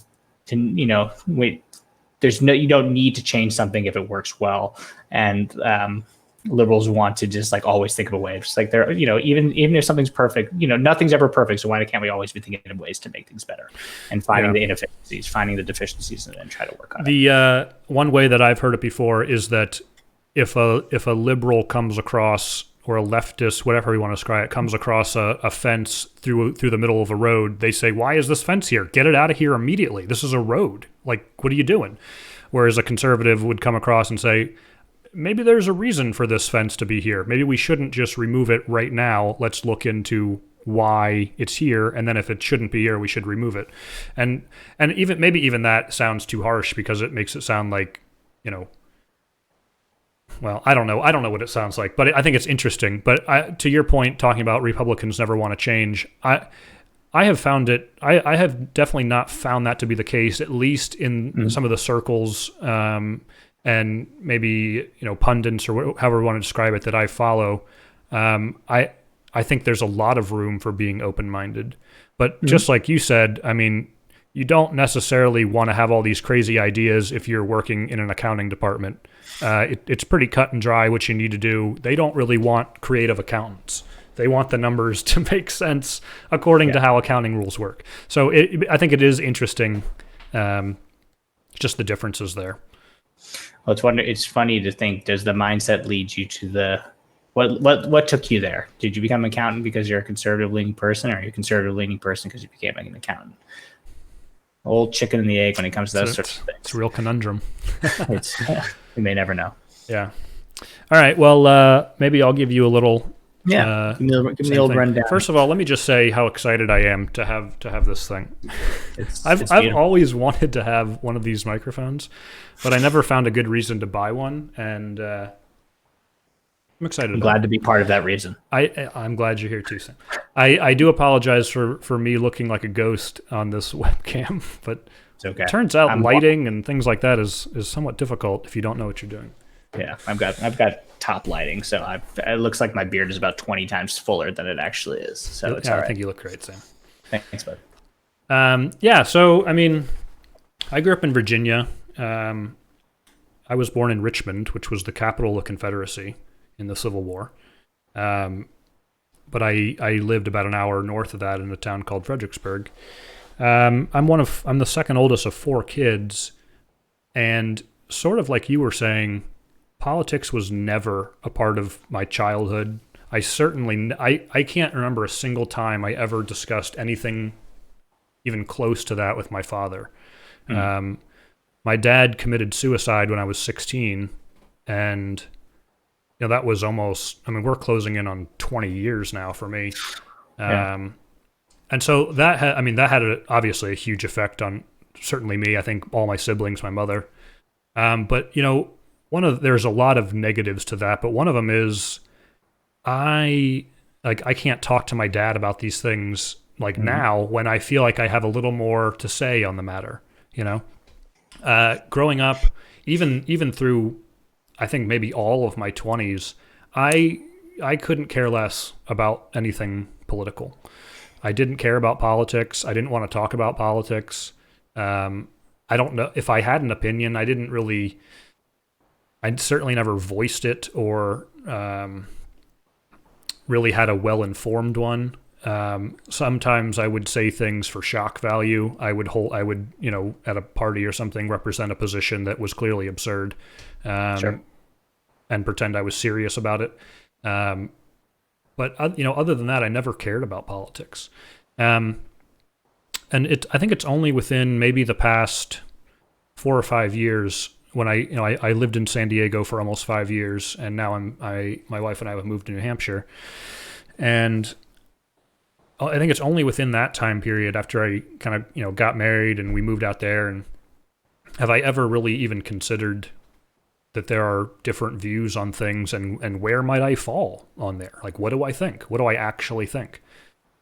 to wait. You don't need to change something if it works well, and liberals want to just like always think of a way. It's like they're even if something's perfect, nothing's ever perfect. So why can't we always be thinking of ways to make things better and finding the inefficiencies, finding the deficiencies, and then try to work on it. The one way that I've heard it before is that if a liberal comes across, or a leftist, whatever you want to describe it, comes across a fence through the middle of a road, they say, why is this fence here? Get it out of here immediately. This is a road. Like, what are you doing? Whereas a conservative would come across and say, maybe there's a reason for this fence to be here. Maybe we shouldn't just remove it right now. Let's look into why it's here, and then if it shouldn't be here, we should remove it. And even that sounds too harsh, because it makes it sound like, well, I don't know what it sounds like, but I think it's interesting. But to your point, talking about Republicans never want to change, I have found it. I have definitely not found that to be the case, at least in some of the circles, and maybe pundits or however you want to describe it that I follow. I think there's a lot of room for being open-minded, but just like you said, I mean, you don't necessarily want to have all these crazy ideas if you're working in an accounting department. It's pretty cut and dry what you need to do. They don't really want creative accountants. They want the numbers to make sense according to how accounting rules work. So I think it is interesting, just the differences there. Well, it's funny to think, does the mindset lead you to what took you there? Did you become an accountant because you're a conservative leaning person, or are you a conservative leaning person because you became an accountant? Old chicken and the egg when it comes to those sorts of things. It's a real conundrum. You may never know. Yeah. All right. Well, maybe I'll give you a little. Yeah. Give me the old rundown. First of all, let me just say how excited I am to have this thing. I've always wanted to have one of these microphones, but I never found a good reason to buy one, and I'm excited. I'm glad to be part of that reason. I'm glad you're here too, Sam. I do apologize for me looking like a ghost on this webcam, but it's okay. It turns out lighting and things like that is somewhat difficult if you don't know what you're doing. Yeah, I've got top lighting, so it looks like my beard is about 20 times fuller than it actually is. So it's all right. I think you look great, Sam. Thanks, bud. Yeah, so I mean, I grew up in Virginia. I was born in Richmond, which was the capital of the Confederacy in the Civil War. But I lived about an hour north of that in a town called Fredericksburg. I'm the second oldest of 4 kids, and sort of like you were saying, politics was never a part of my childhood. I can't remember a single time I ever discussed anything even close to that with my father. My dad committed suicide when I was 16, and that was almost, I mean, we're closing in on 20 years now for me. And so that had obviously a huge effect on certainly me. I think all my siblings, my mother. But there's a lot of negatives to that, but one of them is I can't talk to my dad about these things now when I feel like I have a little more to say on the matter, growing up, even through, I think maybe all of my 20s, I couldn't care less about anything political. I didn't care about politics. I didn't want to talk about politics. I don't know if I had an opinion. I certainly never voiced it or really had a well-informed one. Sometimes I would say things for shock value. I would at a party or something represent a position that was clearly absurd, and pretend I was serious about it. But other than that, I never cared about politics. And I think it's only within maybe the past 4 or 5 years when I lived in San Diego for almost 5 years, and now my wife and I have moved to New Hampshire, and I think it's only within that time period after I kind of got married and we moved out there, and have I ever really even considered that there are different views on things, and where might I fall on there? Like, what do I think? What do I actually think?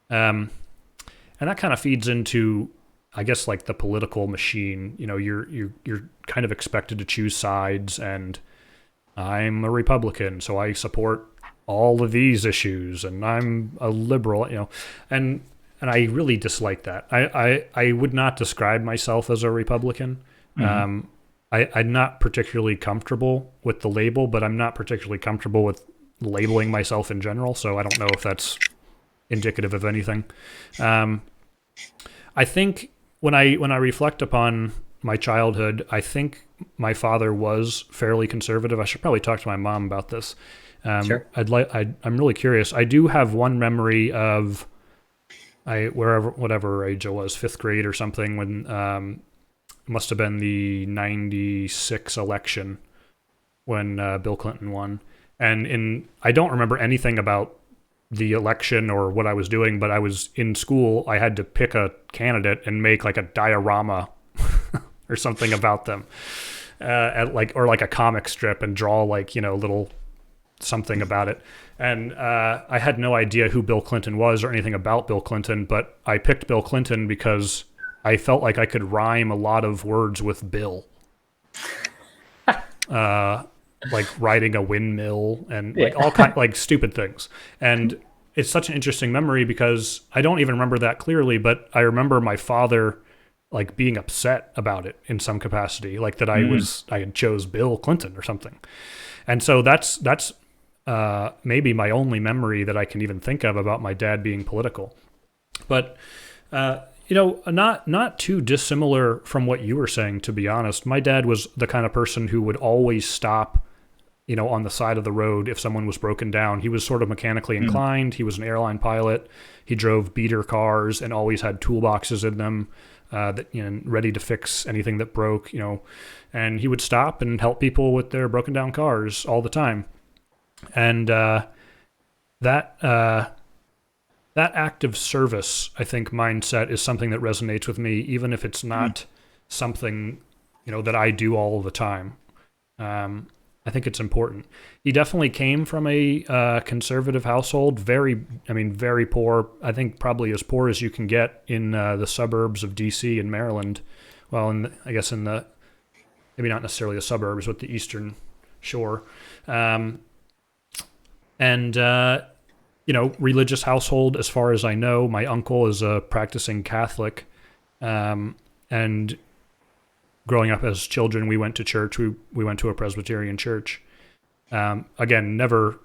And that kind of feeds into, I guess, like the political machine. You're kind of expected to choose sides, and I'm a Republican, so I support all of these issues, and I'm a liberal, and I really dislike that. I would not describe myself as a Republican. I'm not particularly comfortable with the label, but I'm not particularly comfortable with labeling myself in general, so I don't know if that's indicative of anything. I think when I reflect upon my childhood, I think my father was fairly conservative. I should probably talk to my mom about this. Sure. I'm really curious. I do have one memory of whatever age I was, 5th grade or something, when must have been the 96 election when Bill Clinton won. And I don't remember anything about the election or what I was doing, but I was in school. I had to pick a candidate and make like a diorama or something about them, or like a comic strip, and draw little something about it. And I had no idea who Bill Clinton was or anything about Bill Clinton, but I picked Bill Clinton because I felt like I could rhyme a lot of words with Bill. Like riding a windmill and like all kind like stupid things. And it's such an interesting memory because I don't even remember that clearly, but I remember my father like being upset about it in some capacity, like that I had chose Bill Clinton or something. And so that's maybe my only memory that I can even think of about my dad being political. But not too dissimilar from what you were saying, to be honest. My dad was the kind of person who would always stop, on the side of the road if someone was broken down. He was sort of mechanically inclined. He was an airline pilot. He drove beater cars and always had toolboxes in them that ready to fix anything that broke. And he would stop and help people with their broken down cars all the time. And that act of service, I think, mindset is something that resonates with me, even if it's not something that I do all the time. I think it's important. He definitely came from a conservative household, very poor. I think probably as poor as you can get in the suburbs of D.C. and Maryland. Well, I guess in the maybe not necessarily the suburbs, but the Eastern Shore. Religious household, as far as I know. My uncle is a practicing Catholic, and growing up as children, we went to church. We went to a Presbyterian church. Again, never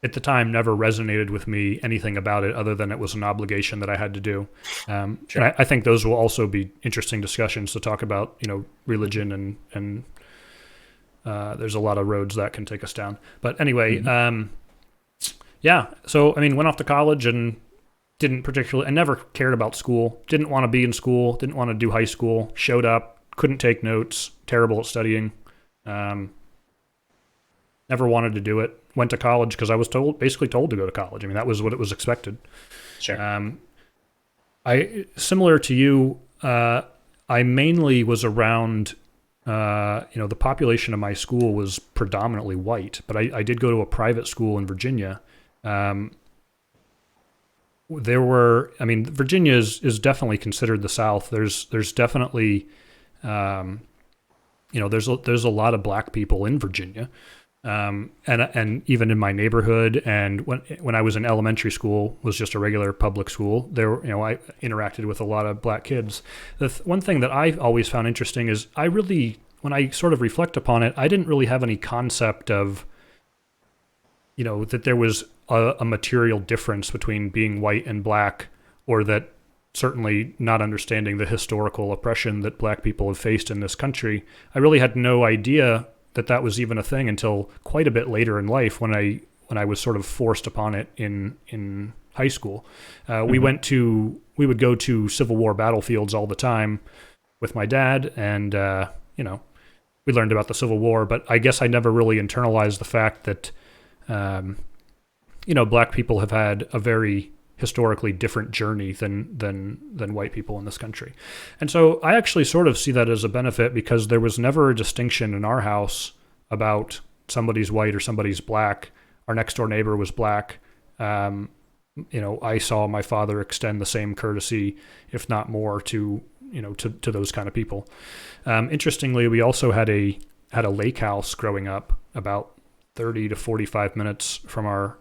resonated with me anything about it other than it was an obligation that I had to do. Sure. And I think those will also be interesting discussions to talk about, religion and there's a lot of roads that can take us down. But anyway, so went off to college and I never cared about school. Didn't want to be in school. Didn't want to do high school. Showed up. Couldn't take notes, terrible at studying. Never wanted to do it. Went to college because I was basically told to go to college. That was what it was expected. Sure. Similar to you, I mainly was around, the population of my school was predominantly white, but I did go to a private school in Virginia. Virginia is definitely considered the South. There's definitely, there's a lot of black people in Virginia, and even in my neighborhood. And when I was in elementary school, was just a regular public school. I interacted with a lot of black kids. One thing that I always found interesting is when I sort of reflect upon it, I didn't really have any concept of, that there was a material difference between being white and black, or that certainly not understanding the historical oppression that black people have faced in this country. I really had no idea that was even a thing until quite a bit later in life when I was sort of forced upon it in high school. We would go to Civil War battlefields all the time with my dad, and we learned about the Civil War, but I guess I never really internalized the fact that black people have had a very historically different journey than white people in this country. And so I actually sort of see that as a benefit, because there was never a distinction in our house about somebody's white or somebody's black. Our next door neighbor was black. I saw my father extend the same courtesy, if not more, to those kind of people. Interestingly, we also had a lake house growing up about 30 to 45 minutes from our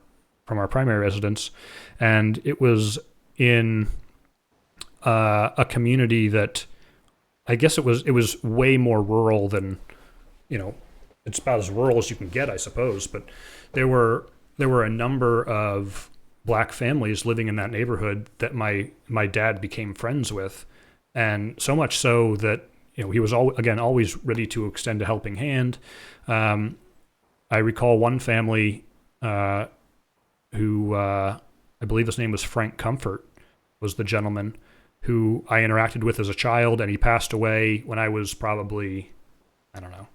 primary residence, and it was in a community that I guess it was way more rural than, it's about as rural as you can get, I suppose. But there were a number of black families living in that neighborhood that my dad became friends with, and so much so that he was always ready to extend a helping hand. I recall one family who I believe his name was Frank Comfort, was the gentleman who I interacted with as a child, and he passed away when I was probably, I don't know,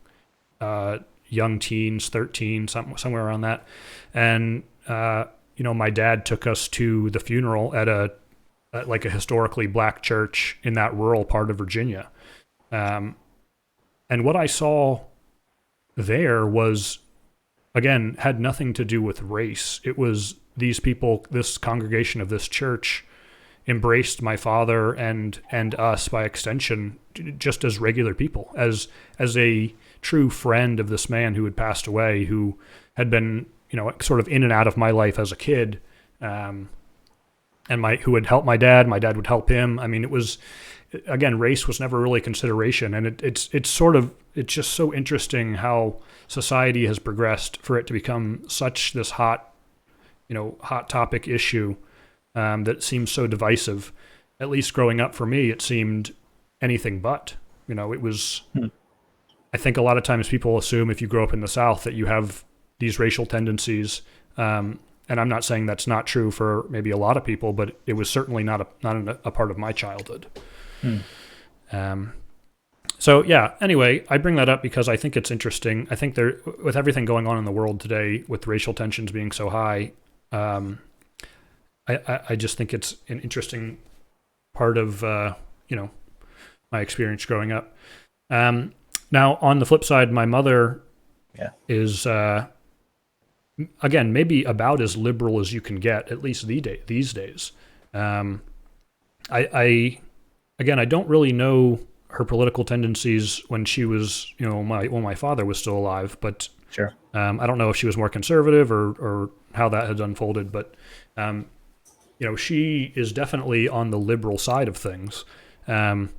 young teens, 13, somewhere around that. And my dad took us to the funeral at a historically black church in that rural part of Virginia. And what I saw there was, again, had nothing to do with race. It was these people, this congregation of this church, embraced my father and us by extension, just as regular people, as a true friend of this man who had passed away, who had been, sort of in and out of my life as a kid, and who had helped my dad would help him. I mean, it was, again, race was never really a consideration, and it's just so interesting how society has progressed for it to become such this hot topic issue, that seems so divisive. At least growing up for me, it seemed anything but. It was. I think a lot of times people assume if you grow up in the South that you have these racial tendencies, and I'm not saying that's not true for maybe a lot of people, but it was certainly not a part of my childhood. So yeah. Anyway, I bring that up because I think it's interesting. I think with everything going on in the world today, with racial tensions being so high, I just think it's an interesting part of my experience growing up. Now, on the flip side, my mother is again maybe about as liberal as you can get, at least these days. I don't really know her political tendencies when she was, when my father was still alive, but sure. I don't know if she was more conservative or how that had unfolded, but she is definitely on the liberal side of things, and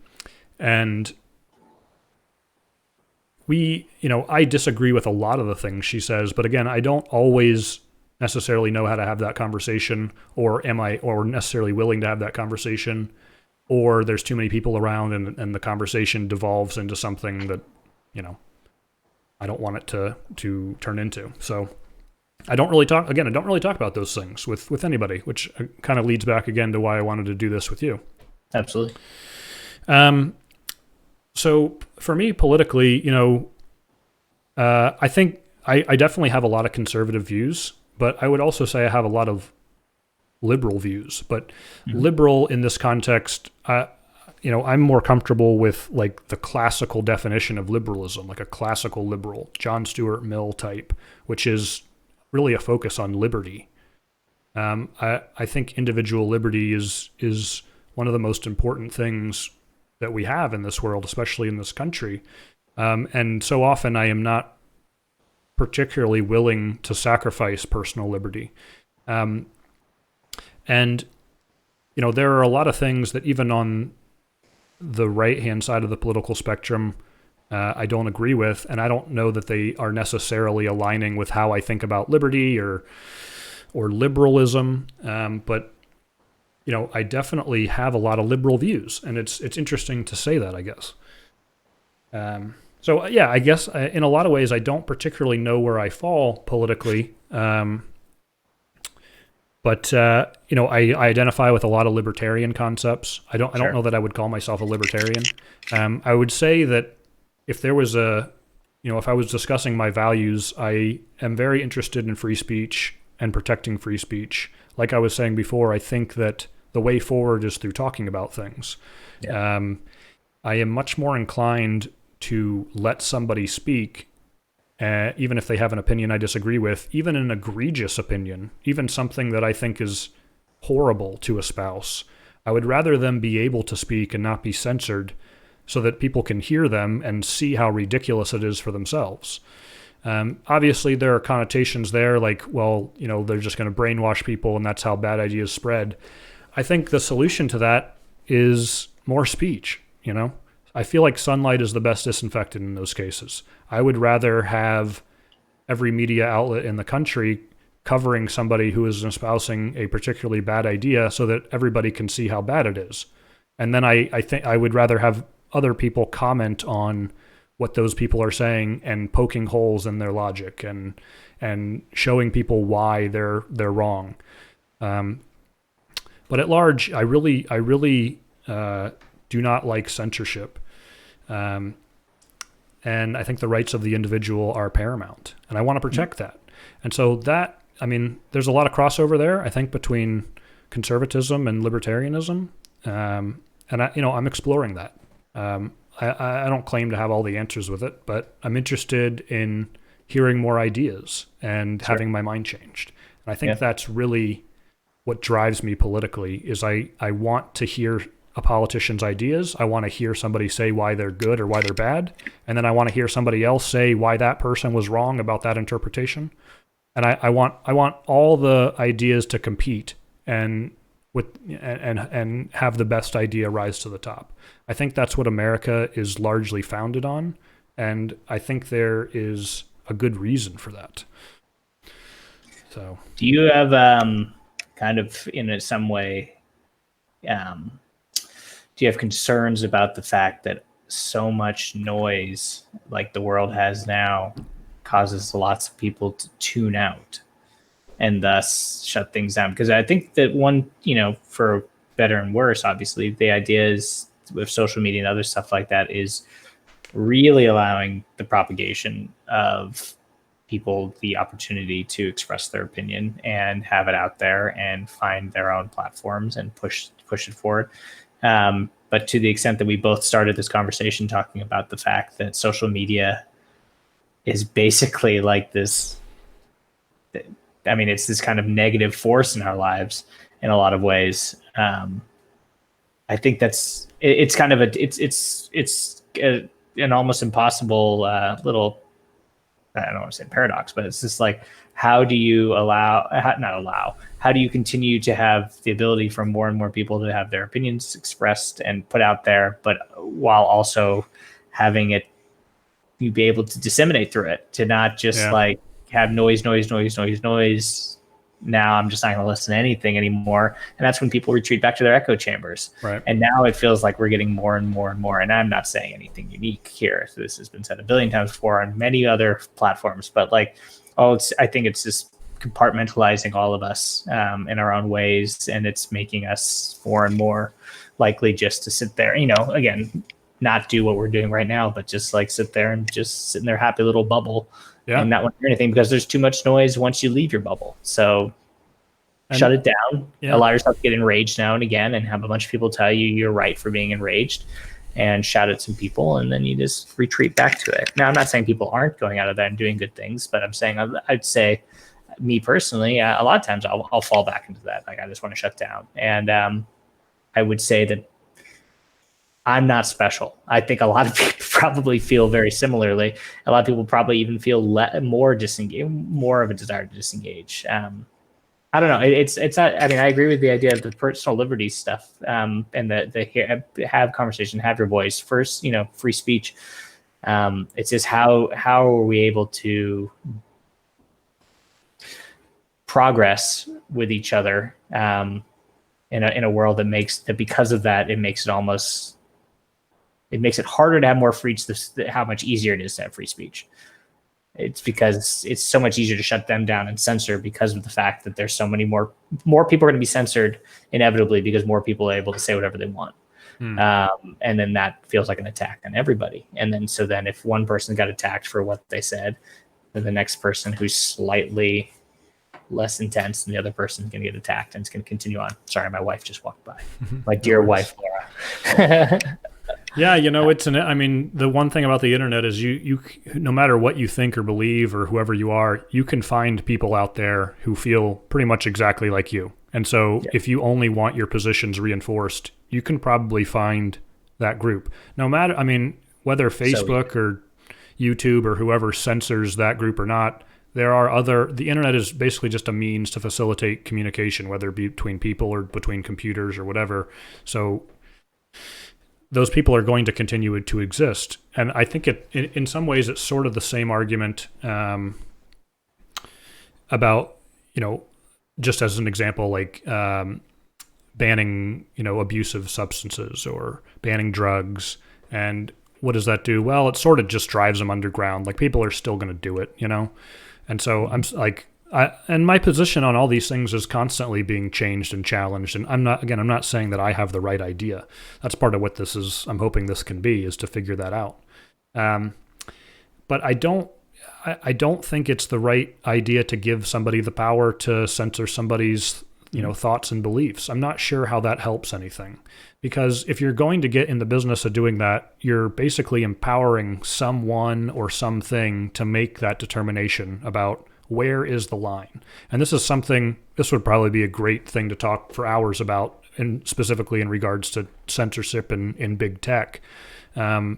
I disagree with a lot of the things she says, but again, I don't always necessarily know how to have that conversation, or necessarily willing to have that conversation, or there's too many people around and the conversation devolves into something that, I don't want it to turn into. So I don't really talk about those things with anybody, which kind of leads back again to why I wanted to do this with you. Absolutely. So for me, politically, I think I definitely have a lot of conservative views, but I would also say I have a lot of liberal views. But liberal in this context, I'm more comfortable with like the classical definition of liberalism, like a classical liberal, John Stuart Mill type, which is really a focus on liberty. I think individual liberty is one of the most important things that we have in this world, especially in this country. And so often I am not particularly willing to sacrifice personal liberty. And, there are a lot of things that even on the right-hand side of the political spectrum, I don't agree with, and I don't know that they are necessarily aligning with how I think about liberty or liberalism. But I definitely have a lot of liberal views, and it's interesting to say that, I guess. So yeah, I guess in a lot of ways I don't particularly know where I fall politically, but I identify with a lot of libertarian concepts. I don't know that I would call myself a libertarian. I would say that if there was if I was discussing my values, I am very interested in free speech and protecting free speech. Like I was saying before, I think that the way forward is through talking about things. Yeah. I am much more inclined to let somebody speak, even if they have an opinion I disagree with, even an egregious opinion, even something that I think is horrible to espouse. I would rather them be able to speak and not be censored so that people can hear them and see how ridiculous it is for themselves. Obviously, there are connotations there, like, well, they're just going to brainwash people and that's how bad ideas spread. I think the solution to that is more speech, I feel like sunlight is the best disinfectant in those cases. I would rather have every media outlet in the country covering somebody who is espousing a particularly bad idea so that everybody can see how bad it is. And then I think I would rather have other people comment on what those people are saying and poking holes in their logic and showing people why they're wrong. But at large, I really do not like censorship. And I think the rights of the individual are paramount, and I want to protect that. And so there's a lot of crossover there, I think, between conservatism and libertarianism. And I'm exploring that. I don't claim to have all the answers with it, but I'm interested in hearing more ideas and having my mind changed. And I think that's really what drives me politically is I want to hear a politician's ideas. I want to hear somebody say why they're good or why they're bad. And then I want to hear somebody else say why that person was wrong about that interpretation. And I want all the ideas to compete and have the best idea rise to the top. I think that's what America is largely founded on. And I think there is a good reason for that. So, do you have kind of in some way, do you have concerns about the fact that so much noise like the world has now causes lots of people to tune out and thus shut things down? Because I think that one, for better and worse, obviously, the idea is with social media and other stuff like that is really allowing the propagation of people the opportunity to express their opinion and have it out there and find their own platforms and push it forward. But to the extent that we both started this conversation talking about the fact that social media is basically like this, I mean, it's this kind of negative force in our lives in a lot of ways. I think it's kind of an almost impossible little, I don't want to say paradox, but it's just like, how do you how do you continue to have the ability for more and more people to have their opinions expressed and put out there, but while also having it, you be able to disseminate through it, to not just like have noise. Now I'm just not going to listen to anything anymore. And that's when people retreat back to their echo chambers. Right. And now it feels like we're getting more and more and more. And I'm not saying anything unique here. So this has been said a billion times before on many other platforms, but like, I think it's just compartmentalizing all of us in our own ways. And it's making us more and more likely just to sit there, again, not do what we're doing right now, but just like sit there and just sit in their happy little bubble. And not want to hear anything because there's too much noise once you leave your bubble. So shut it down. Allow yourself to get enraged now and again and have a bunch of people tell you you're right for being enraged and shout at some people. And then you just retreat back to it. Now, I'm not saying people aren't going out of there and doing good things, but I'm saying I'd say me personally, a lot of times I'll fall back into that. Like I just want to shut down. And I would say that I'm not special. I think a lot of people probably feel very similarly. A lot of people probably even feel more of a desire to disengage. I don't know. It's not. I mean, I agree with the idea of the personal liberty stuff and the have conversation, have your voice first. Free speech. It's just how are we able to progress with each other in a world that because of that it makes it harder to have more free speech. How much easier it is to have free speech. It's because it's so much easier to shut them down and censor because of the fact that there's so many more people are going to be censored inevitably because more people are able to say whatever they want. And then that feels like an attack on everybody. And then if one person got attacked for what they said, then the next person who's slightly less intense than the other person is going to get attacked and it's going to continue on. Sorry, my wife just walked by. My dear wife, Laura. Yeah, I mean, the one thing about the internet is you no matter what you think or believe or whoever you are, you can find people out there who feel pretty much exactly like you. And so if you only want your positions reinforced, you can probably find that group. No matter, I mean, whether Facebook or YouTube or whoever censors that group or not, the internet is basically just a means to facilitate communication, whether it be between people or between computers or whatever. So those people are going to continue to exist. And I think in some ways it's sort of the same argument about, just as an example, like banning, abusive substances or banning drugs. And what does that do? Well, it sort of just drives them underground. Like people are still going to do it, And so I'm like, and my position on all these things is constantly being changed and challenged. And I'm not saying that I have the right idea. That's part of what this is. I'm hoping this can be, is to figure that out. But I don't think it's the right idea to give somebody the power to censor somebody's thoughts and beliefs. I'm not sure how that helps anything, because if you're going to get in the business of doing that, you're basically empowering someone or something to make that determination about where is the line. And this would probably be a great thing to talk for hours about, and specifically in regards to censorship in big tech. There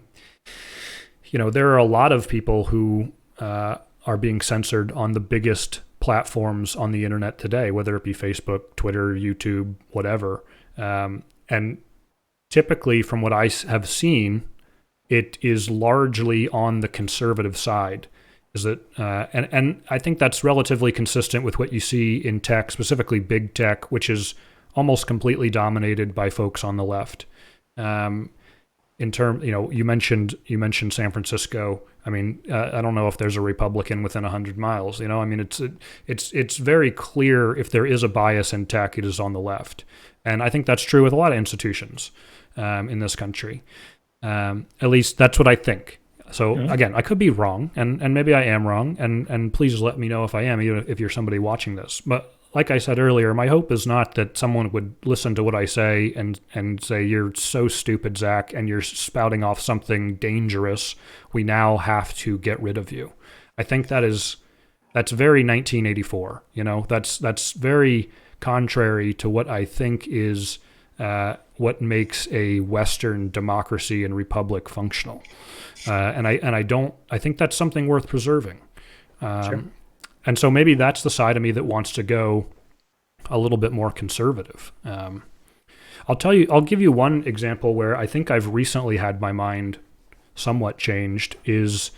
are a lot of people who are being censored on the biggest platforms on the internet today, whether it be Facebook, Twitter, YouTube, whatever. And typically, from what I have seen, it is largely on the conservative side. Is that and I think that's relatively consistent with what you see in tech, specifically big tech, which is almost completely dominated by folks on the left. In term, you mentioned San Francisco. I mean, I don't know if there's a Republican within 100 miles. It's very clear if there is a bias in tech, it is on the left, and I think that's true with a lot of institutions in this country. At least that's what I think. So again, I could be wrong, and maybe I am wrong, and please let me know if I am, even if you're somebody watching this. But like I said earlier, my hope is not that someone would listen to what I say and say, you're so stupid, Zach, and you're spouting off something dangerous. We now have to get rid of you. I think that's very 1984. That's very contrary to what I think is what makes a Western democracy and republic functional. I think that's something worth preserving. Sure. And so maybe that's the side of me that wants to go a little bit more conservative. I'll give you one example where I think I've recently had my mind somewhat changed, is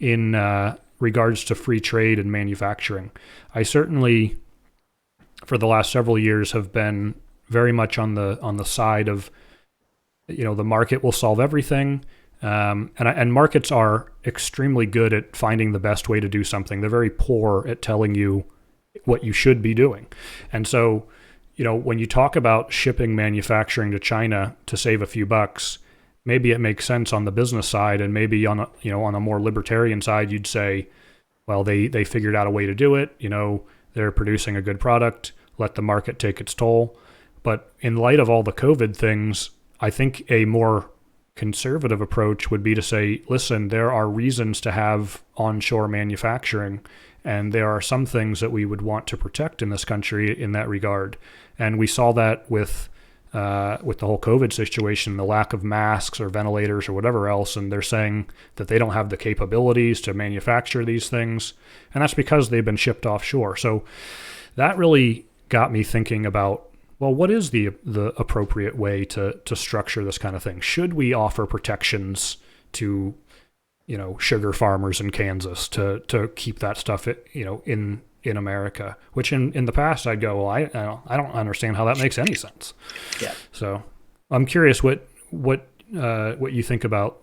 in regards to free trade and manufacturing. I certainly, for the last several years, have been very much on the side of, the market will solve everything. And markets are extremely good at finding the best way to do something. They're very poor at telling you what you should be doing. And so, when you talk about shipping manufacturing to China to save a few bucks, maybe it makes sense on the business side, and maybe on a more libertarian side, you'd say, well, they figured out a way to do it. They're producing a good product. Let the market take its toll. But in light of all the COVID things, I think a more conservative approach would be to say, listen, there are reasons to have onshore manufacturing, and there are some things that we would want to protect in this country in that regard. And we saw that with the whole COVID situation, the lack of masks or ventilators or whatever else, and they're saying that they don't have the capabilities to manufacture these things, and that's because they've been shipped offshore. So that really got me thinking about, well, what is the appropriate way to structure this kind of thing? Should we offer protections to, sugar farmers in Kansas to keep that stuff, in America? Which in the past I'd go, well, I don't understand how that makes any sense. Yeah. So I'm curious what you think about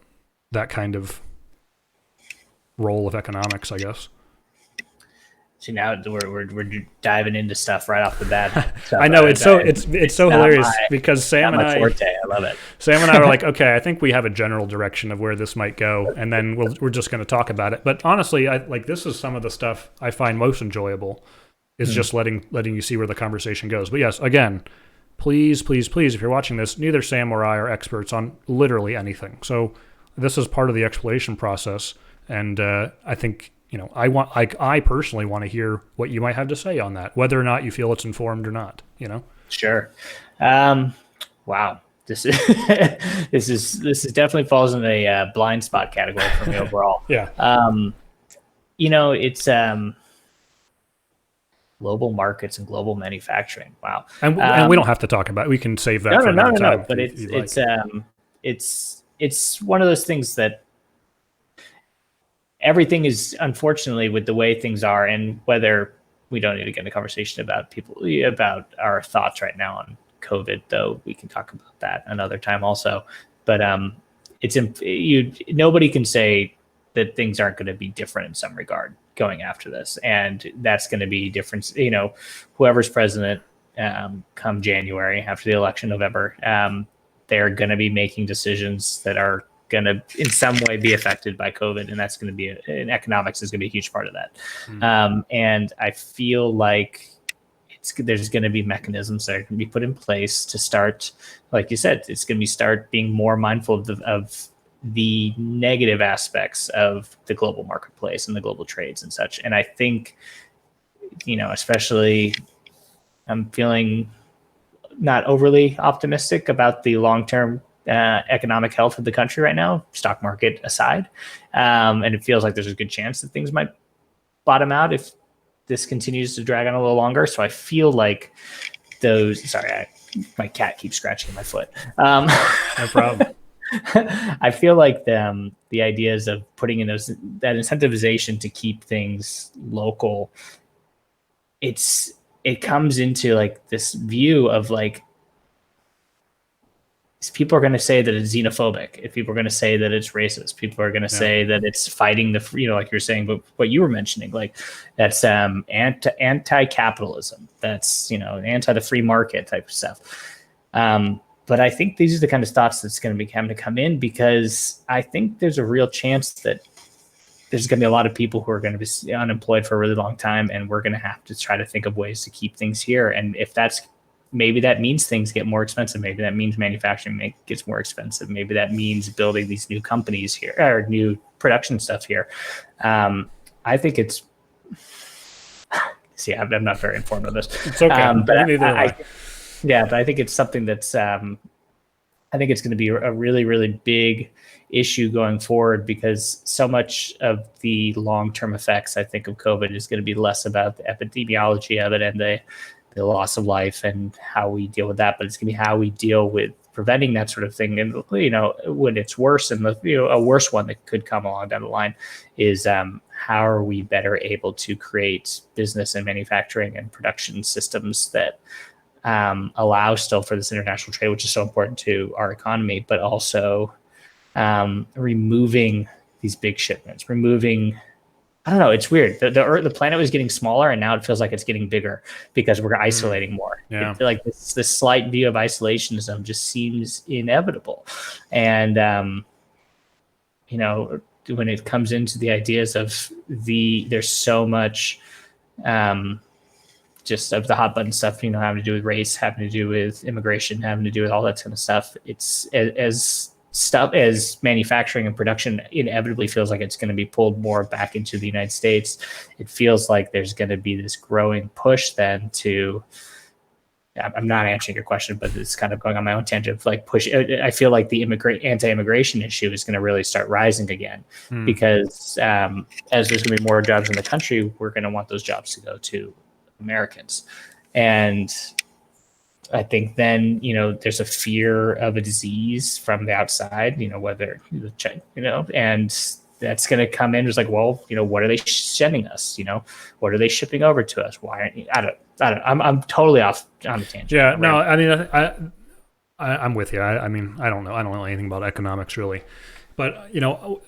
that kind of role of economics, I guess. See, now we're diving into stuff right off the bat. I know it's so hilarious because Sam and I love it. Sam and I were like, okay, I think we have a general direction of where this might go, and then we're just going to talk about it. But honestly, this is some of the stuff I find most enjoyable, is just letting you see where the conversation goes. But yes, again, please, if you're watching this, neither Sam or I are experts on literally anything. So this is part of the exploration process, and I think. I personally want to hear what you might have to say on that, whether or not you feel it's informed or not. Sure. Wow. This is definitely falls in a blind spot category for me overall. Yeah. It's global markets and global manufacturing. Wow. And we don't have to talk about it. We can save that for another time. But it's one of those things that everything is, unfortunately, with the way things are, and whether we don't need to get into a conversation about our thoughts right now on COVID, though we can talk about that another time also. But nobody can say that things aren't going to be different in some regard going after this, and that's going to be different. Whoever's president come January after the election, November, they're going to be making decisions that are going to in some way be affected by COVID, and that's going to be and economics is going to be a huge part of that. And I feel like there's going to be mechanisms that are going to be put in place to start, like you said, it's going to be start being more mindful of the negative aspects of the global marketplace and the global trades and such. And I think, especially I'm feeling not overly optimistic about the long-term economic health of the country right now, stock market aside. And it feels like there's a good chance that things might bottom out if this continues to drag on a little longer. So I feel like my cat keeps scratching my foot. No problem. I feel like the ideas of putting in that incentivization to keep things local, it comes into like this view of like, people are going to say that it's xenophobic. If people are going to say that it's racist, people are going to say that it's fighting like you're saying, but what you were mentioning, like that's anti-capitalism. That's, anti the free market type of stuff. But I think these are the kind of thoughts that's going to be having to come in, because I think there's a real chance that there's going to be a lot of people who are going to be unemployed for a really long time, and we're going to have to try to think of ways to keep things here. And if maybe that means things get more expensive. Maybe that means manufacturing gets more expensive. Maybe that means building these new companies here or new production stuff here. I think it's. See, I'm not very informed on this. It's okay. But I think it's something that's. I think it's going to be a really, really big issue going forward, because so much of the long-term effects, I think, of COVID is going to be less about the epidemiology of it and the loss of life and how we deal with that, but it's going to be how we deal with preventing that sort of thing. And, when it's worse, and a worse one that could come along down the line is how are we better able to create business and manufacturing and production systems that allow still for this international trade, which is so important to our economy, but also removing these big shipments, I don't know. It's weird. The planet was getting smaller, and now it feels like it's getting bigger because we're isolating more. Yeah. I feel like this slight view of isolationism just seems inevitable. And, when it comes into the ideas of there's so much just of the hot button stuff, having to do with race, having to do with immigration, having to do with all that kind of stuff. It's as manufacturing and production inevitably feels like it's going to be pulled more back into the United States. It feels like there's going to be this growing push then to, I'm not answering your question, but it's kind of going on my own tangent, like push. I feel like the anti-immigration issue is going to really start rising again, because as there's going to be more jobs in the country, we're going to want those jobs to go to Americans. And I think then, there's a fear of a disease from the outside, whether, and that's going to come in. It's like, well, what are they sending us? What are they shipping over to us? Why? I don't know. I'm totally off on the tangent. Yeah, no, I mean, I'm with you. I mean, I don't know. I don't know anything about economics really, but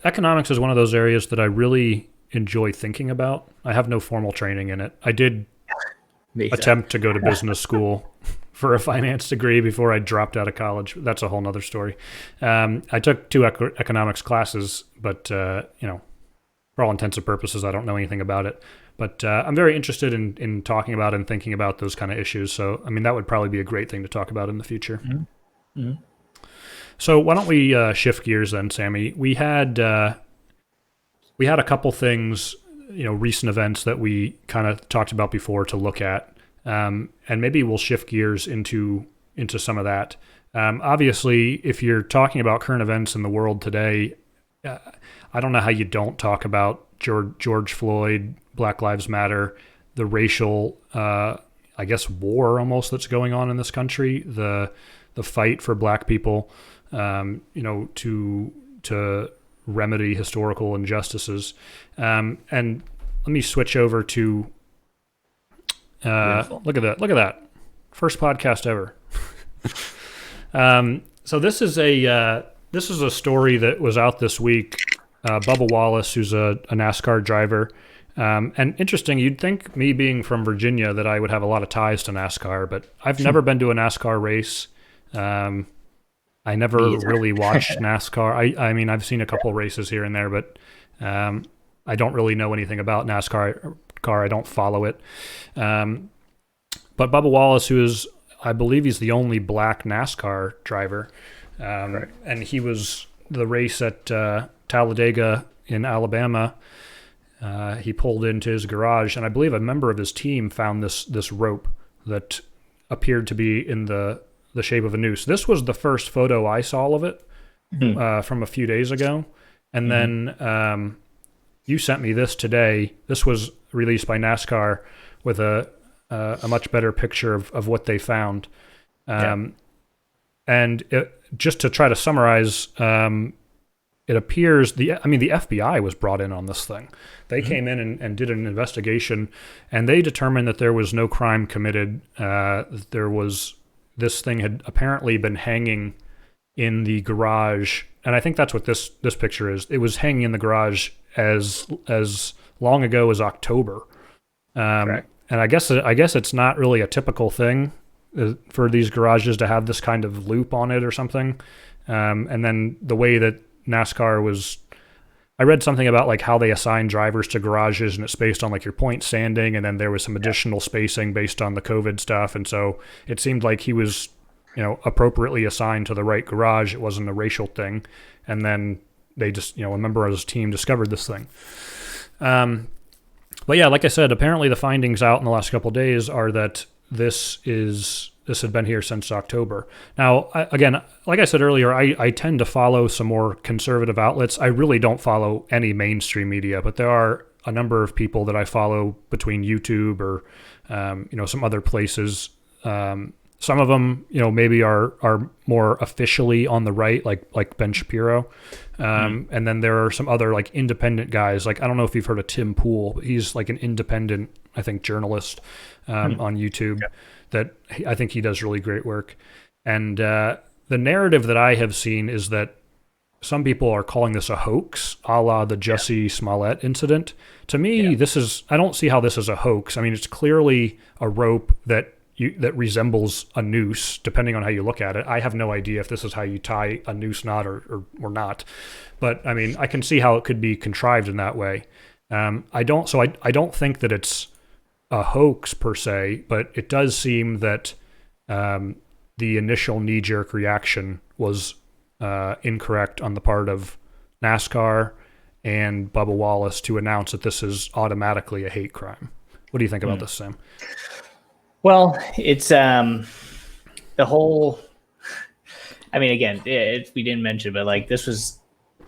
economics is one of those areas that I really enjoy thinking about. I have no formal training in it. I did attempt to go to business school for a finance degree before I dropped out of college. That's a whole nother story. I took 2 economics classes, but for all intents and purposes, I don't know anything about it. But I'm very interested in talking about and thinking about those kind of issues. So, I mean, that would probably be a great thing to talk about in the future. Mm-hmm. Mm-hmm. So why don't we shift gears then, Sammy? We had a couple things, recent events that we kind of talked about before to look at. And maybe we'll shift gears into some of that. Obviously, if you're talking about current events in the world today, I don't know how you don't talk about George Floyd, Black Lives Matter, the racial, war almost that's going on in this country, the fight for Black people, to remedy historical injustices. And let me switch over to. Look at that. First podcast ever. So this is a story that was out this week. Bubba Wallace, who's a NASCAR driver. And interesting, you'd think me being from Virginia that I would have a lot of ties to NASCAR, but I've never been to a NASCAR race. I never really watched NASCAR. I mean, I've seen a couple races here and there, but I don't really know anything about NASCAR. I don't follow it. But Bubba Wallace, who is, I believe he's the only black NASCAR driver, and he was the race at Talladega in Alabama. He pulled into his garage, and I believe a member of his team found this rope that appeared to be in the shape of a noose. This was the first photo I saw of it from a few days ago. And then you sent me this today. This was released by NASCAR with a much better picture of what they found. And just to try to summarize, it appears the FBI was brought in on this thing. They came in and did an investigation, and they determined that there was no crime committed. This thing had apparently been hanging in the garage, and I think that's what this picture is. It was hanging in the garage as long ago as October. Correct. And I guess it's not really a typical thing for these garages to have this kind of loop on it or something. And then the way that NASCAR was, I read something about like how they assign drivers to garages, and it's based on like your point standing, and then there was some additional spacing based on the COVID stuff. And so it seemed like he was, appropriately assigned to the right garage. It wasn't a racial thing. And then they just, a member of his team discovered this thing. But yeah, like I said, apparently the findings out in the last couple of days are that this had been here since October. Now, again, like I said earlier, I tend to follow some more conservative outlets. I really don't follow any mainstream media, but there are a number of people that I follow between YouTube or, some other places. Some of them, maybe are more officially on the right, like Ben Shapiro. And then there are some other like independent guys. Like, I don't know if you've heard of Tim Pool, but he's like an independent, I think, journalist on YouTube that I think he does really great work. And the narrative that I have seen is that some people are calling this a hoax, a la the Jussie Smollett incident. To me, I don't see how this is a hoax. I mean, it's clearly a rope that resembles a noose, depending on how you look at it. I have no idea if this is how you tie a noose knot or not. But I mean, I can see how it could be contrived in that way. I don't think that it's a hoax per se, but it does seem that the initial knee-jerk reaction was incorrect on the part of NASCAR and Bubba Wallace to announce that this is automatically a hate crime. What do you think about this, Sam? Well, it's the whole. I mean, again, we didn't mention, but like this was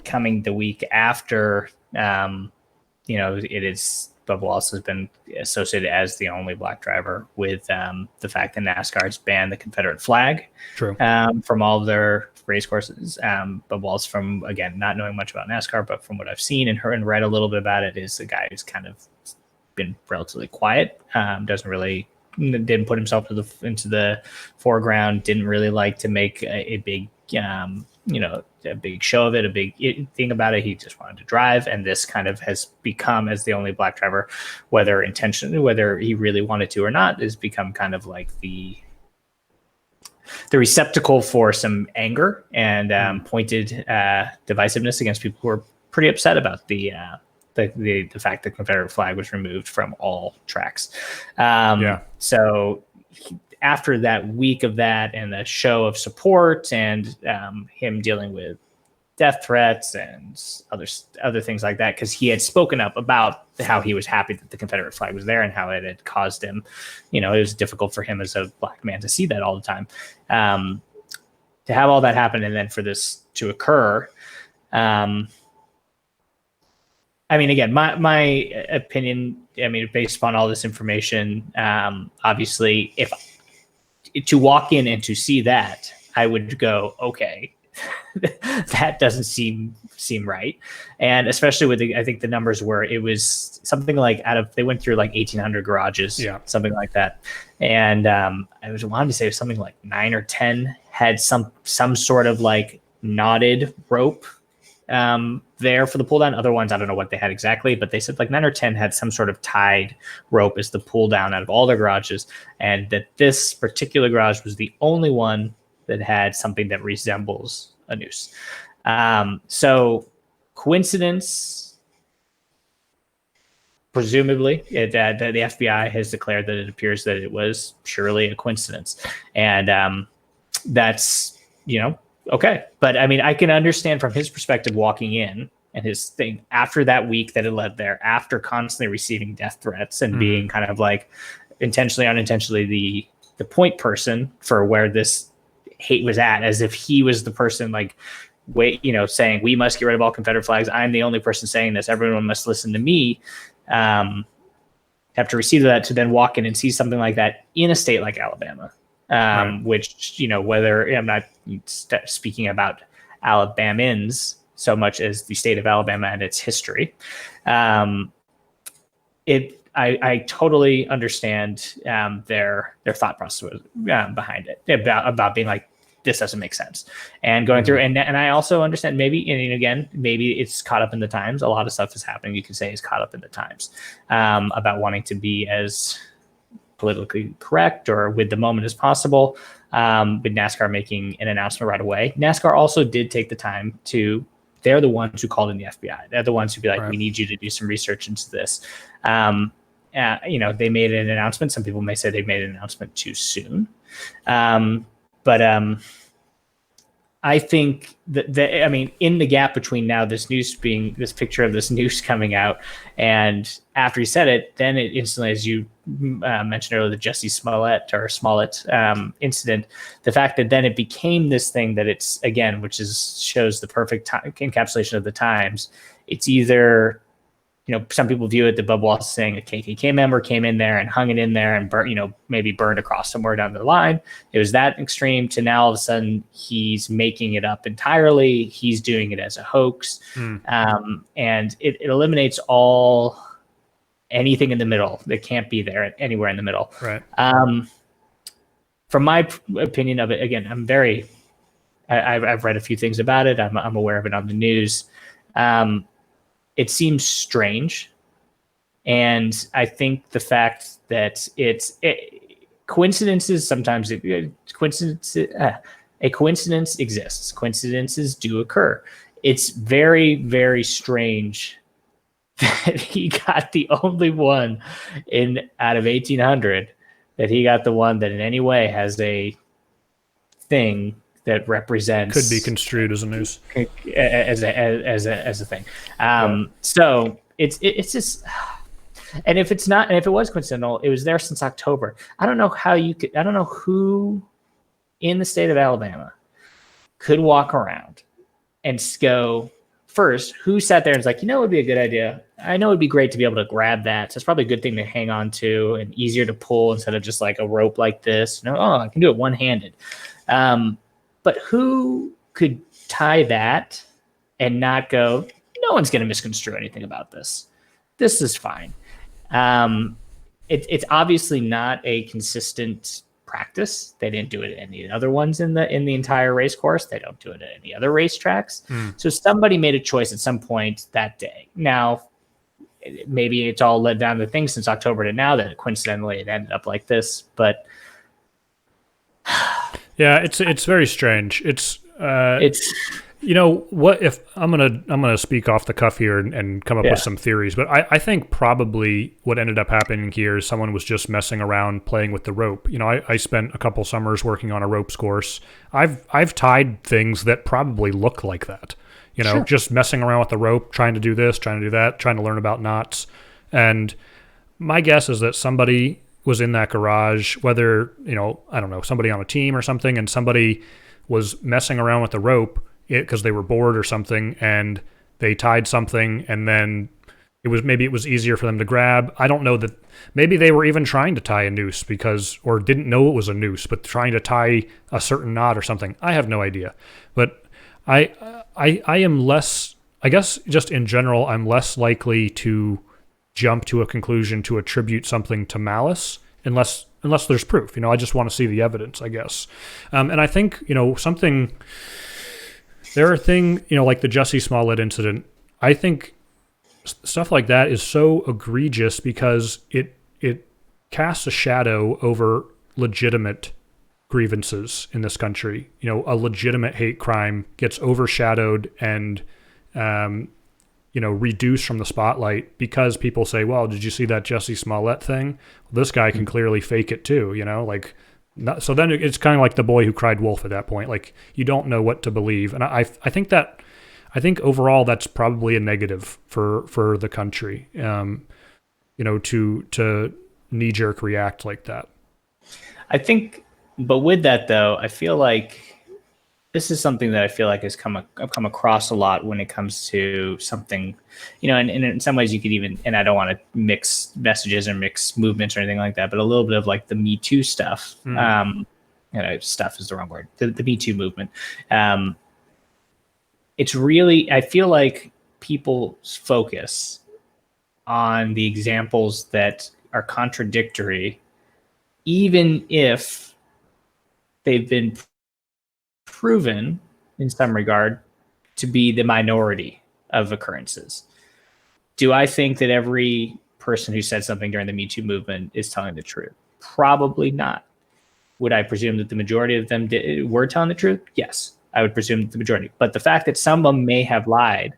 coming the week after. It is Bubba Wallace has been associated as the only black driver with the fact that NASCAR has banned the Confederate flag from all of their race courses. Bubba Wallace, from again not knowing much about NASCAR, but from what I've seen and heard and read a little bit about it, is a guy who's kind of been relatively quiet. Didn't put himself into the foreground. Didn't really like to make a big, a big show of it, a big thing about it. He just wanted to drive, and this kind of has become, as the only black driver, whether intentionally, whether he really wanted to or not, has become kind of like the receptacle for some anger and pointed divisiveness against people who are pretty upset about the fact that the Confederate flag was removed from all tracks. So after that week of that and the show of support and him dealing with death threats and other things like that, because he had spoken up about how he was happy that the Confederate flag was there and how it had caused him, it was difficult for him as a black man to see that all the time. To have all that happen and then for this to occur, I mean, again, my opinion, based upon all this information, obviously, if to walk in and to see that, I would go, okay, that doesn't seem right. And especially with I think the numbers were, it was something like they went through like 1,800 garages, something like that. And I wanted to say it was something like 9 or 10 had some sort of like knotted rope there for the pull down. Other ones, I don't know what they had exactly, but they said like 9 or 10 had some sort of tied rope as the pull down out of all their garages, and that this particular garage was the only one that had something that resembles a noose. So coincidence, presumably, that the FBI has declared that it appears that it was surely a coincidence, and that's okay. But I mean, I can understand from his perspective walking in and his thing after that week that it led there, after constantly receiving death threats and being kind of like intentionally, unintentionally the point person for where this hate was at, as if he was the person like, wait, saying we must get rid of all Confederate flags. I'm the only person saying this. Everyone must listen to me. Have to receive that to then walk in and see something like that in a state like Alabama, right. Which, whether I'm not speaking about Alabamans so much as the state of Alabama and its history. I totally understand their thought process behind it about being like, this doesn't make sense, and going through and I also understand maybe, and again, maybe it's caught up in the times. A lot of stuff is happening, you could say, is caught up in the times, about wanting to be as politically correct or with the moment as possible, with NASCAR making an announcement right away. NASCAR also did take the time to, they're the ones who called in the FBI. They're the ones who'd be like, right, we need you to do some research into this. They made an announcement. Some people may say they made an announcement too soon. But I think that, I mean, in the gap between now this picture of this noose coming out, and after he said it, then it instantly, as you mentioned earlier, the Jesse Smollett incident, the fact that then it became this thing that it's, again, which shows the perfect encapsulation of the times. It's either, some people view it that Bubba Wallace is saying a KKK member came in there and hung it in there and maybe burned across somewhere down the line. It was that extreme to now all of a sudden he's making it up entirely. He's doing it as a hoax. And it eliminates anything in the middle that can't be there anywhere in the middle. Right. From my opinion of it, again, I've read a few things about it. I'm aware of it on the news. It seems strange, and I think the fact that coincidences sometimes a coincidence exists. Coincidences do occur. It's very, very strange that he got the only one out of 1,800 that he got the one that in any way has a thing that represents, could be construed as a noose, as a thing. So it's just, and if it was coincidental, it was there since October. I don't know who in the state of Alabama could walk around and go, first, who sat there and was like, it would be a good idea. I know it'd be great to be able to grab that. So it's probably a good thing to hang on to and easier to pull instead of just like a rope like this. I can do it one-handed. But who could tie that and not go, no one's going to misconstrue anything about this. This is fine. It's obviously not a consistent practice. They didn't do it at any other ones in the entire race course. They don't do it at any other racetracks. So somebody made a choice at some point that day. Now, maybe it's all led down to things since October to now that coincidentally it ended up like this, but yeah, it's very strange. It's what if I'm gonna speak off the cuff here and come up with some theories, but I think probably what ended up happening here is someone was just messing around playing with the rope. I spent a couple summers working on a ropes course. I've tied things that probably look like that. Sure. Just messing around with the rope, trying to do this, trying to do that, trying to learn about knots. And my guess is that somebody was in that garage, whether, I don't know, somebody on a team or something, and somebody was messing around with the rope because they were bored or something, and they tied something, and then it was easier for them to grab. I don't know that maybe they were even trying to tie a noose or didn't know it was a noose, but trying to tie a certain knot or something. I have no idea. But I am less, I guess just in general, I'm less likely to jump to a conclusion to attribute something to malice unless there's proof. I just want to see the evidence, I guess. And I think, there are things, like the Jussie Smollett incident. I think stuff like that is so egregious because it casts a shadow over legitimate grievances in this country. A legitimate hate crime gets overshadowed and reduced from the spotlight because people say, well, did you see that Jussie Smollett thing? Well, this guy can clearly fake it too, like, so then it's kind of like the boy who cried wolf at that point. Like, you don't know what to believe. And I think overall that's probably a negative for the country, to knee jerk react like that. I think, but with that though, I feel like this is something that I feel like has come across a lot when it comes to something, and in some ways you could even, and I don't want to mix messages or mix movements or anything like that, but a little bit of like the Me Too stuff. Stuff is the wrong word. The Me Too movement. It's really, I feel like people's focus on the examples that are contradictory, even if they've been proven in some regard to be the minority of occurrences. Do I think that every person who said something during the Me Too movement is telling the truth? Probably not. Would I presume that the majority of them were telling the truth? Yes, I would presume that the majority. But the fact that some of them may have lied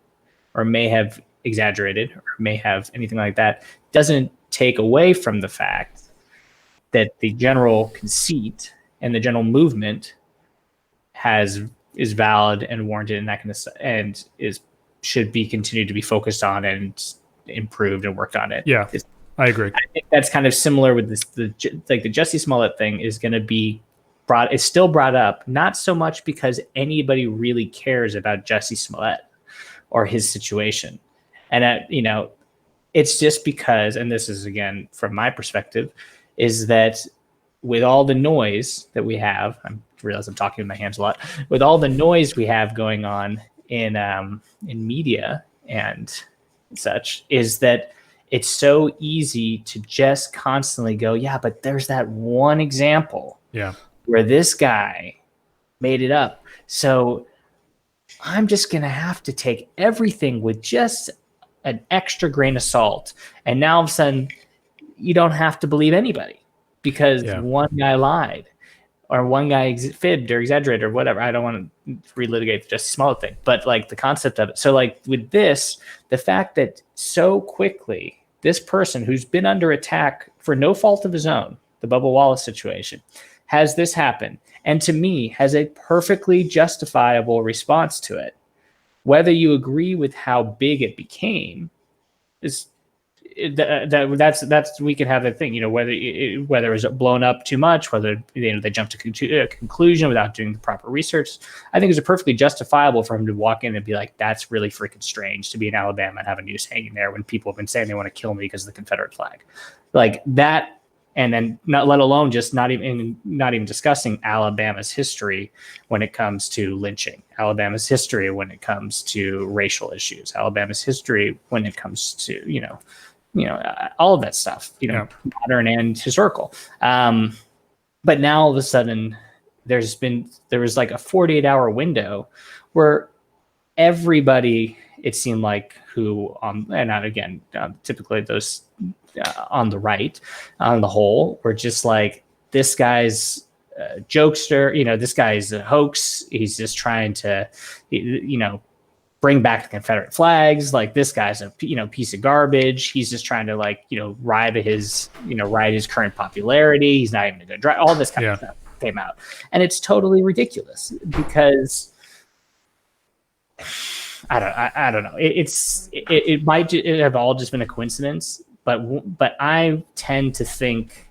or may have exaggerated or may have anything like that doesn't take away from the fact that the general conceit and the general movement is valid and warranted, and that kind of stuff, and should be continued to be focused on and improved and worked on it. Yeah, I agree. I think that's kind of similar with this. The Jussie Smollett thing is going to be brought. It's still brought up, not so much because anybody really cares about Jussie Smollett or his situation, and it's just because, and this is again from my perspective, is that with all the noise that we have, I realize I'm talking with my hands a lot, with all the noise we have going on in media and such, is that it's so easy to just constantly go, yeah, but there's that one example where this guy made it up. So I'm just going to have to take everything with just an extra grain of salt. And now all of a sudden, you don't have to believe anybody because one guy lied or one guy fibbed or exaggerated or whatever. I don't want to relitigate the Jussie Smollett thing, but like the concept of it. So like with this, the fact that so quickly this person who's been under attack for no fault of his own, the Bubba Wallace situation, has this happen, and to me has a perfectly justifiable response to it. Whether you agree with how big it became is that's we can have that thing, whether it was blown up too much, whether they jumped to a conclusion without doing the proper research. I think it's perfectly justifiable for him to walk in and be like, that's really freaking strange to be in Alabama and have a noose hanging there when people have been saying they want to kill me because of the Confederate flag, like that. And then not let alone just not even discussing Alabama's history when it comes to lynching, Alabama's history when it comes to racial issues, Alabama's history when it comes to all of that stuff, modern and historical. But now all of a sudden there was like a 48-hour window where everybody, it seemed like, who and not again, typically those on the right, on the whole, were just like, this guy's a jokester, this guy's a hoax. He's just trying to, bring back the Confederate flags. Like, this guy's a piece of garbage. He's just trying to ride his current popularity. He's not even a good driver. All this kind of stuff came out, and it's totally ridiculous because I don't know. It might have all just been a coincidence, but I tend to think,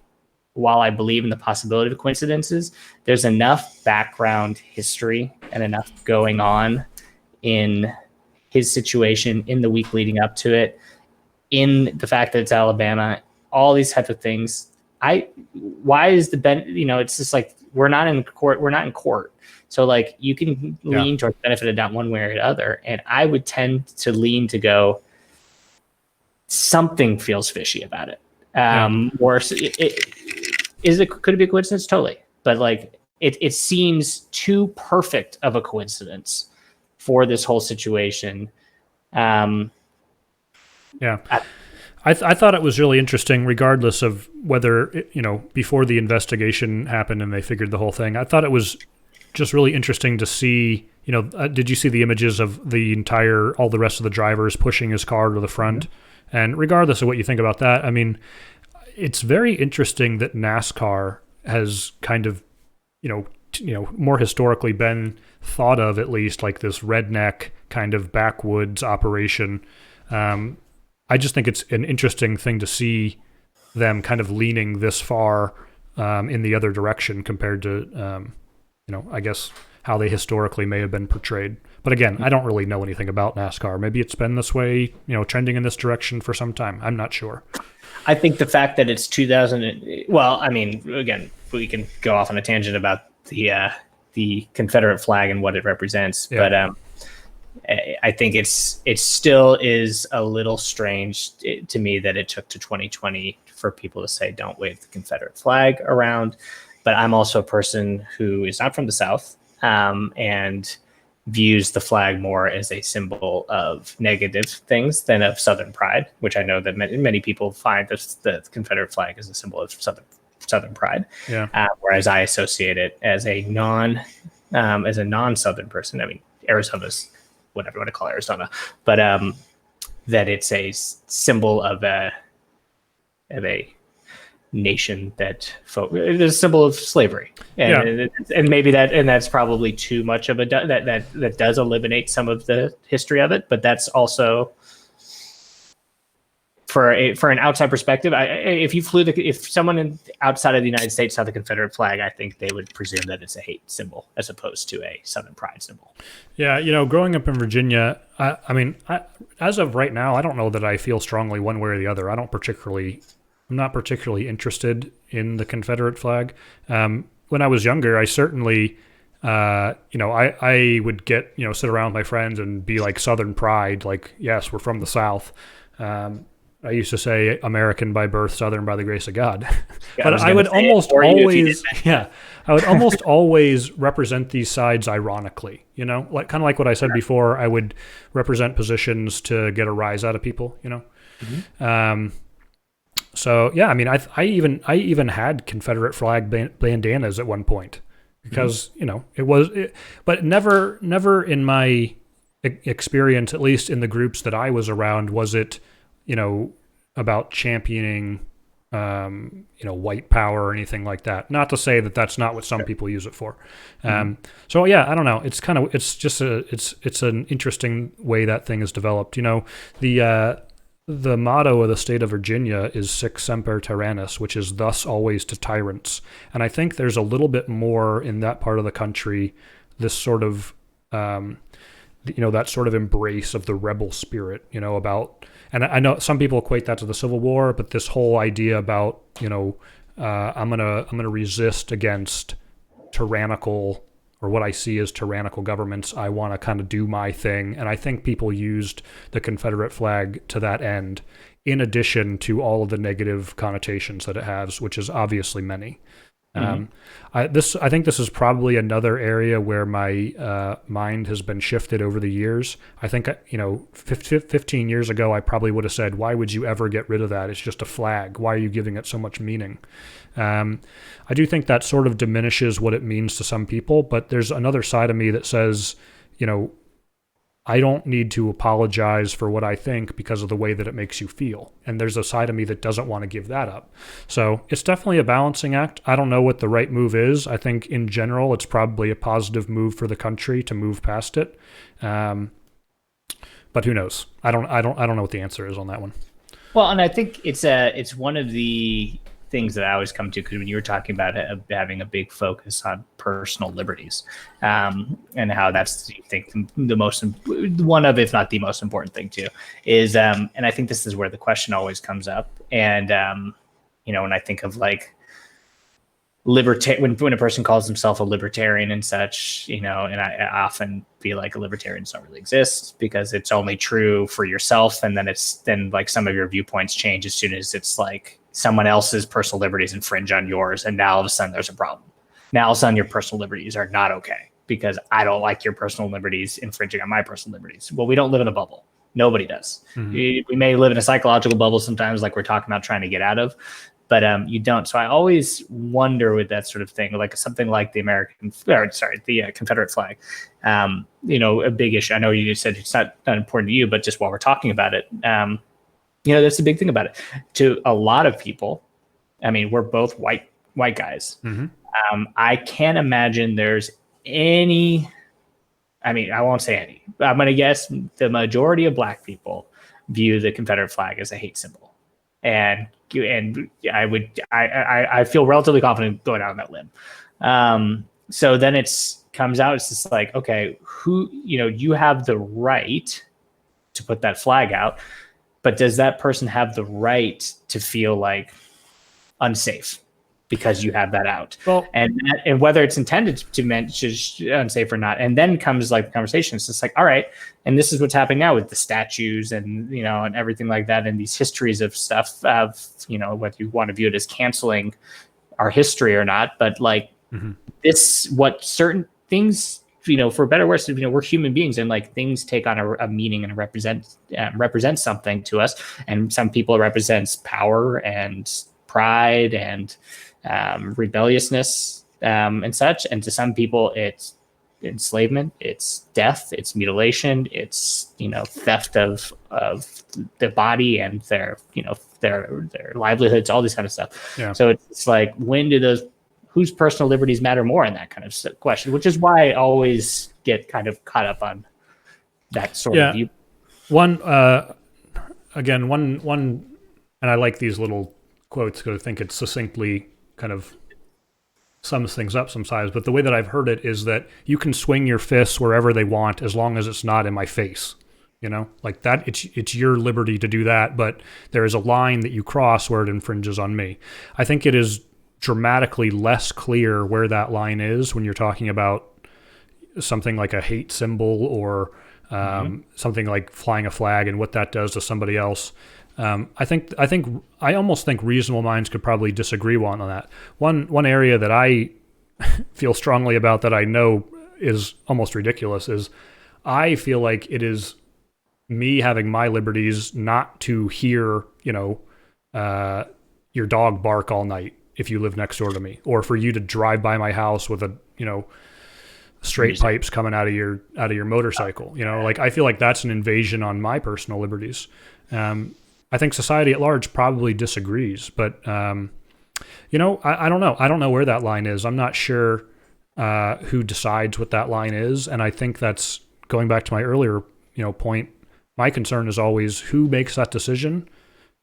while I believe in the possibility of coincidences, there's enough background history and enough going on in his situation in the week leading up to it, in the fact that it's Alabama, all these types of things. Why is it's just like, we're not in court. So like, you can lean towards benefit of doubt one way or the other. And I would tend to lean to go, something feels fishy about it. Or could it be a coincidence? Totally. But like, it seems too perfect of a coincidence for this whole situation. I thought it was really interesting, regardless of whether, before the investigation happened and they figured the whole thing, I thought it was just really interesting to see did you see the images of all the rest of the drivers pushing his car to the front? Mm-hmm. And regardless of what you think about that, I mean, it's very interesting that NASCAR has kind of, more historically been thought of at least like this redneck kind of backwoods operation. I just think it's an interesting thing to see them kind of leaning this far in the other direction compared to, I guess how they historically may have been portrayed. But again, I don't really know anything about NASCAR. Maybe it's been this way, trending in this direction for some time. I'm not sure. I think the fact that it's 2000, well, I mean, again, we can go off on a tangent about the Confederate flag and what it represents, but I think it still is a little strange to me that it took to 2020 for people to say don't wave the Confederate flag around. But I'm also a person who is not from the South and views the flag more as a symbol of negative things than of Southern pride, which I know that many people find the Confederate flag as a symbol of Southern pride. Yeah. Whereas I associate it as a non-Southern person. I mean, Arizona's whatever you want to call Arizona, but that it's a symbol of a nation it is a symbol of slavery, and maybe that's probably too much of that does eliminate some of the history of it, but that's also for an outside perspective. If someone outside of the United States saw the Confederate flag, I think they would presume that it's a hate symbol as opposed to a Southern pride symbol. Yeah, growing up in Virginia, I mean, as of right now, I don't know that I feel strongly one way or the other. I'm not particularly interested in the Confederate flag. When I was younger, I certainly, I would get, sit around with my friends and be like Southern pride, like, yes, we're from the South. I used to say American by birth, Southern by the grace of God. But I would almost always represent these sides ironically, like kind of like what I said before. I would represent positions to get a rise out of people, Mm-hmm. So yeah, I mean, I even had Confederate flag bandanas at one point because but never in my experience, at least in the groups that I was around, was it about championing white power or anything like that. Not to say that that's not what some people use it for. So yeah, I don't know. It's an interesting way that thing is developed. The motto of the state of Virginia is Sic Semper Tyrannis, which is thus always to tyrants. And I think there's a little bit more in that part of the country, this sort of, that sort of embrace of the rebel spirit, about, and I know some people equate that to the Civil War, but this whole idea about, I'm gonna resist against tyrannical, or what I see as tyrannical governments. I want to kind of do my thing. And I think people used the Confederate flag to that end, in addition to all of the negative connotations that it has, which is obviously many. Mm-hmm. I think this is probably another area where my mind has been shifted over the years. I think 15 years ago I probably would have said, why would you ever get rid of that? It's just a flag. Why are you giving it so much meaning? I do think that sort of diminishes what it means to some people, but there's another side of me that says, I don't need to apologize for what I think because of the way that it makes you feel. And there's a side of me that doesn't want to give that up. So it's definitely a balancing act. I don't know what the right move is. I think in general, it's probably a positive move for the country to move past it. But who knows? I don't know what the answer is on that one. Well, and I think it's one of the things that I always come to, because when you were talking about having a big focus on personal liberties, and how that's, you think, the most, one of, if not the most important thing too, is, and I think this is where the question always comes up. And, when I think of like when a person calls himself a libertarian and such, and I often feel like libertarians don't really exist because it's only true for yourself. And then like some of your viewpoints change as soon as it's like someone else's personal liberties infringe on yours. And now all of a sudden there's a problem. Now all of a sudden your personal liberties are not okay because I don't like your personal liberties infringing on my personal liberties. Well, we don't live in a bubble. Nobody does. Mm-hmm. We may live in a psychological bubble sometimes, like we're talking about trying to get out of, you don't. So I always wonder with that sort of thing, like something like the Confederate flag. A big issue. I know you said it's not important to you, but just while we're talking about it, that's a big thing about it. To a lot of people, I mean, we're both white guys. Mm-hmm. I can't imagine there's any. I mean, I won't say any, but I'm going to guess the majority of Black people view the Confederate flag as a hate symbol, and I feel relatively confident going out on that limb. So then it's just like, okay, you have the right to put that flag out, but does that person have the right to feel like unsafe because you have that out? Well, and whether it's intended to mention unsafe or not, and then comes like the conversation. It's just like, all right, and this is what's happening now with the statues and and everything like that, and these histories of stuff of whether you want to view it as canceling our history or not, but like mm-hmm. what certain things, for better or worse, we're human beings, and like things take on a meaning and represent something to us. And some people it represents power and pride and rebelliousness and such. And to some people, it's enslavement, it's death, it's mutilation, it's theft of the body and their livelihoods, all this kind of stuff. Yeah. So it's like, whose personal liberties matter more in that kind of question, which is why I always get kind of caught up on that sort of view. One, and I like these little quotes because I think it succinctly kind of sums things up sometimes, but the way that I've heard it is that you can swing your fists wherever they want as long as it's not in my face. Like that, it's your liberty to do that, but there is a line that you cross where it infringes on me. I think it is dramatically less clear where that line is when you're talking about something like a hate symbol or something like flying a flag and what that does to somebody else. I almost think reasonable minds could probably disagree on that. One area that I feel strongly about that I know is almost ridiculous is I feel like it is me having my liberties not to hear, your dog bark all night if you live next door to me, or for you to drive by my house with straight pipes coming out of your motorcycle. Like I feel like that's an invasion on my personal liberties. I think society at large probably disagrees, but I don't know. I don't know where that line is. I'm not sure who decides what that line is, and I think that's going back to my earlier point. My concern is always who makes that decision,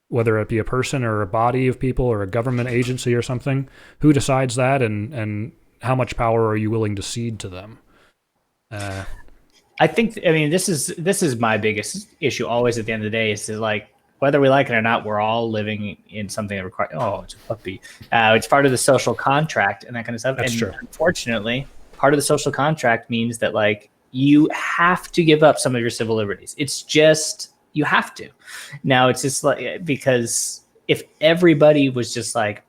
whether it be a person or a body of people or a government agency or something. Who decides that, and how much power are you willing to cede to them? I mean, this is my biggest issue always at the end of the day, is to like, whether we like it or not, we're all living in something that requires, it's a puppy. It's part of the social contract and that kind of stuff. That's true. Unfortunately, part of the social contract means that like you have to give up some of your civil liberties. It's just, you have to. Now it's just like, because if everybody was just like,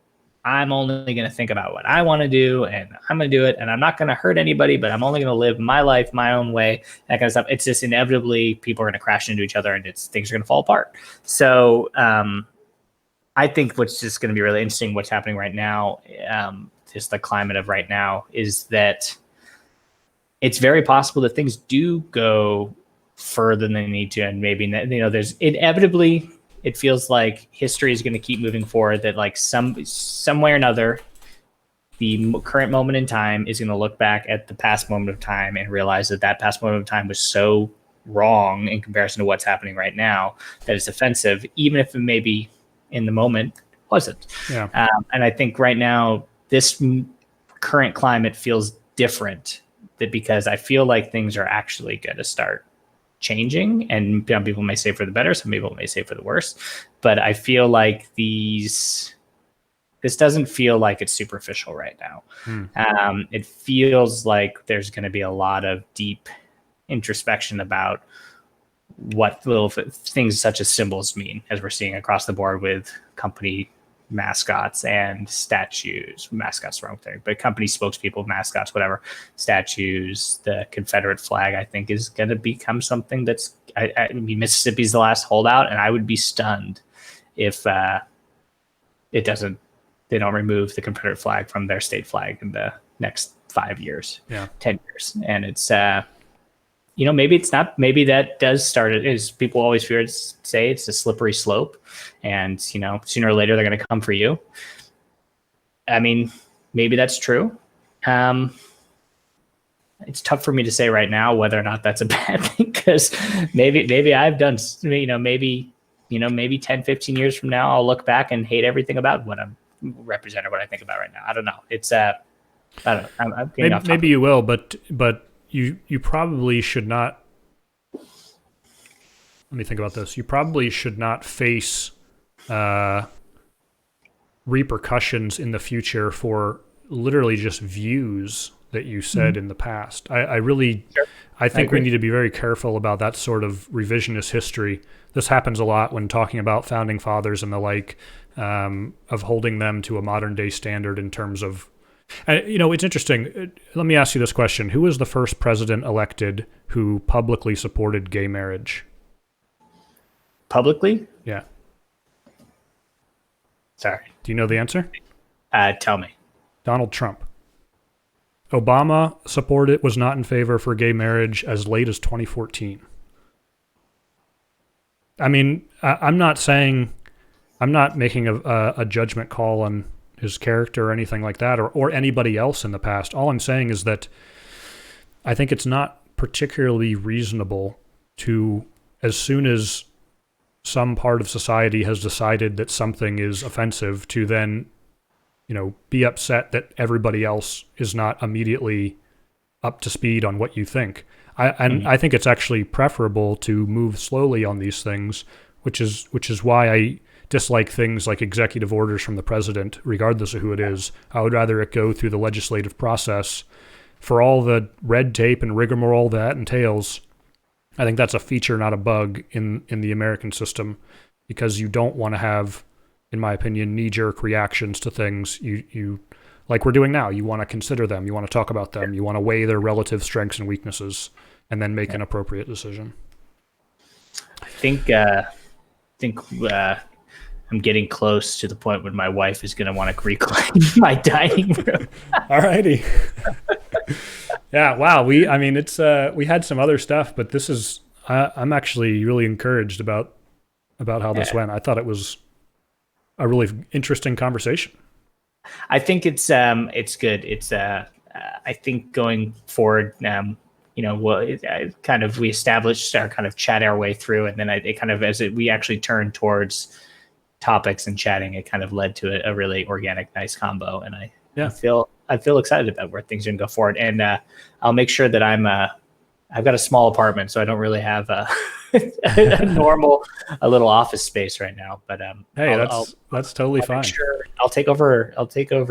I'm only going to think about what I want to do and I'm going to do it, and I'm not going to hurt anybody, but I'm only going to live my life my own way, that kind of stuff. It's just inevitably people are going to crash into each other and things are going to fall apart. So I think what's just going to be really interesting, what's happening right now, just the climate of right now, is that it's very possible that things do go further than they need to. And maybe, there's inevitably, it feels like history is going to keep moving forward, that like some way or another, the current moment in time is going to look back at the past moment of time and realize that past moment of time was so wrong in comparison to what's happening right now that it's offensive, even if it maybe in the moment wasn't. Yeah. And I think right now, this current climate feels different, that because I feel like things are actually going to start changing, and some people may say for the better, some people may say for the worse, but I feel like this doesn't feel like it's superficial right now. It feels like there's going to be a lot of deep introspection about what little things such as symbols mean, as we're seeing across the board with company mascots and statues. Mascots, wrong thing, but company spokespeople, mascots, whatever, statues. The Confederate flag, I think, is going to become something that's, I mean, Mississippi's the last holdout, and I would be stunned if it doesn't they don't remove the Confederate flag from their state flag in the next 5 years, 10 years. And it's, maybe it's not, maybe that does start it is people always say it's a slippery slope, and, sooner or later they're going to come for you. I mean, maybe that's true. It's tough for me to say right now whether or not that's a bad thing, because maybe I've done, maybe 10, 15 years from now, I'll look back and hate everything about what I'm representing, what I think about right now. I don't know. It's, I don't know. I'm getting off topic. Maybe you will, but you probably should not. Let me think about this. You probably should not face repercussions in the future for literally just views that you said in the past. I think we need to be very careful about that sort of revisionist history. This happens a lot when talking about founding fathers and the like, of holding them to a modern day standard in terms of, it's interesting. Let me ask you this question. Who was the first president elected who publicly supported gay marriage? Publicly? Yeah. Sorry. Do you know the answer? Tell me. Donald Trump. Obama was not in favor for gay marriage as late as 2014. I mean, I'm not making a judgment call on his character or anything like that, or anybody else in the past. All I'm saying is that I think it's not particularly reasonable to, as soon as some part of society has decided that something is offensive, to then be upset that everybody else is not immediately up to speed on what you think. I think it's actually preferable to move slowly on these things, which is why I dislike things like executive orders from the president, regardless of who it is. I would rather it go through the legislative process for all the red tape and rigmarole that entails. I think that's a feature, not a bug in the American system, because you don't want to have, in my opinion, knee-jerk reactions to things. You like we're doing now. You want to consider them. You want to talk about them. You want to weigh their relative strengths and weaknesses, and then make an appropriate decision. I think I'm getting close to the point when my wife is going to want to reclaim my dining room. All righty. Yeah. Wow. We had some other stuff, but this is. I'm actually really encouraged about how this went. I thought it was a really interesting conversation. I think it's good. It's I think going forward, we established our kind of chat our way through, and then we actually turned towards topics and chatting, it kind of led to a really organic, nice combo. And I feel excited about where things are gonna go forward. And I'll make sure that I've got a small apartment, so I don't really have a little office space right now. But hey, that's totally fine. Sure, I'll take over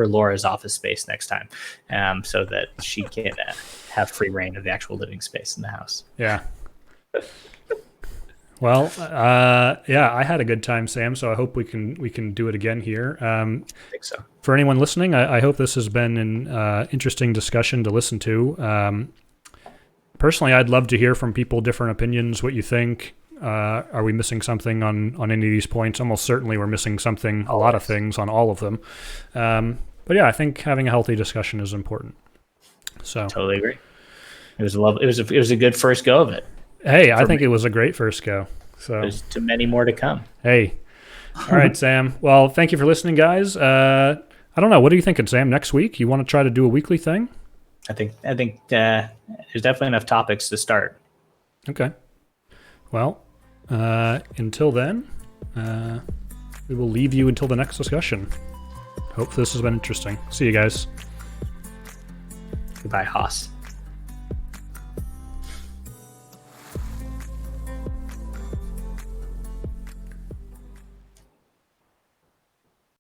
Laura's office space next time, so that she can have free reign of the actual living space in the house. Yeah. Well, I had a good time, Sam. So I hope we can do it again here. I think so. For anyone listening, I hope this has been an interesting discussion to listen to. Personally, I'd love to hear from people, different opinions, what you think. Are we missing something on any of these points? Almost certainly we're missing something, a lot of things on all of them. But yeah, I think having a healthy discussion is important. So totally agree. It was a good first go of it. Hey, I think it was a great first go. So there's too many more to come. Hey. All right, Sam. Well, thank you for listening, guys. I don't know. What are you thinking, Sam? Next week, you want to try to do a weekly thing? I think there's definitely enough topics to start. Okay. Well, until then, we will leave you until the next discussion. Hope this has been interesting. See you guys. Goodbye, Haas.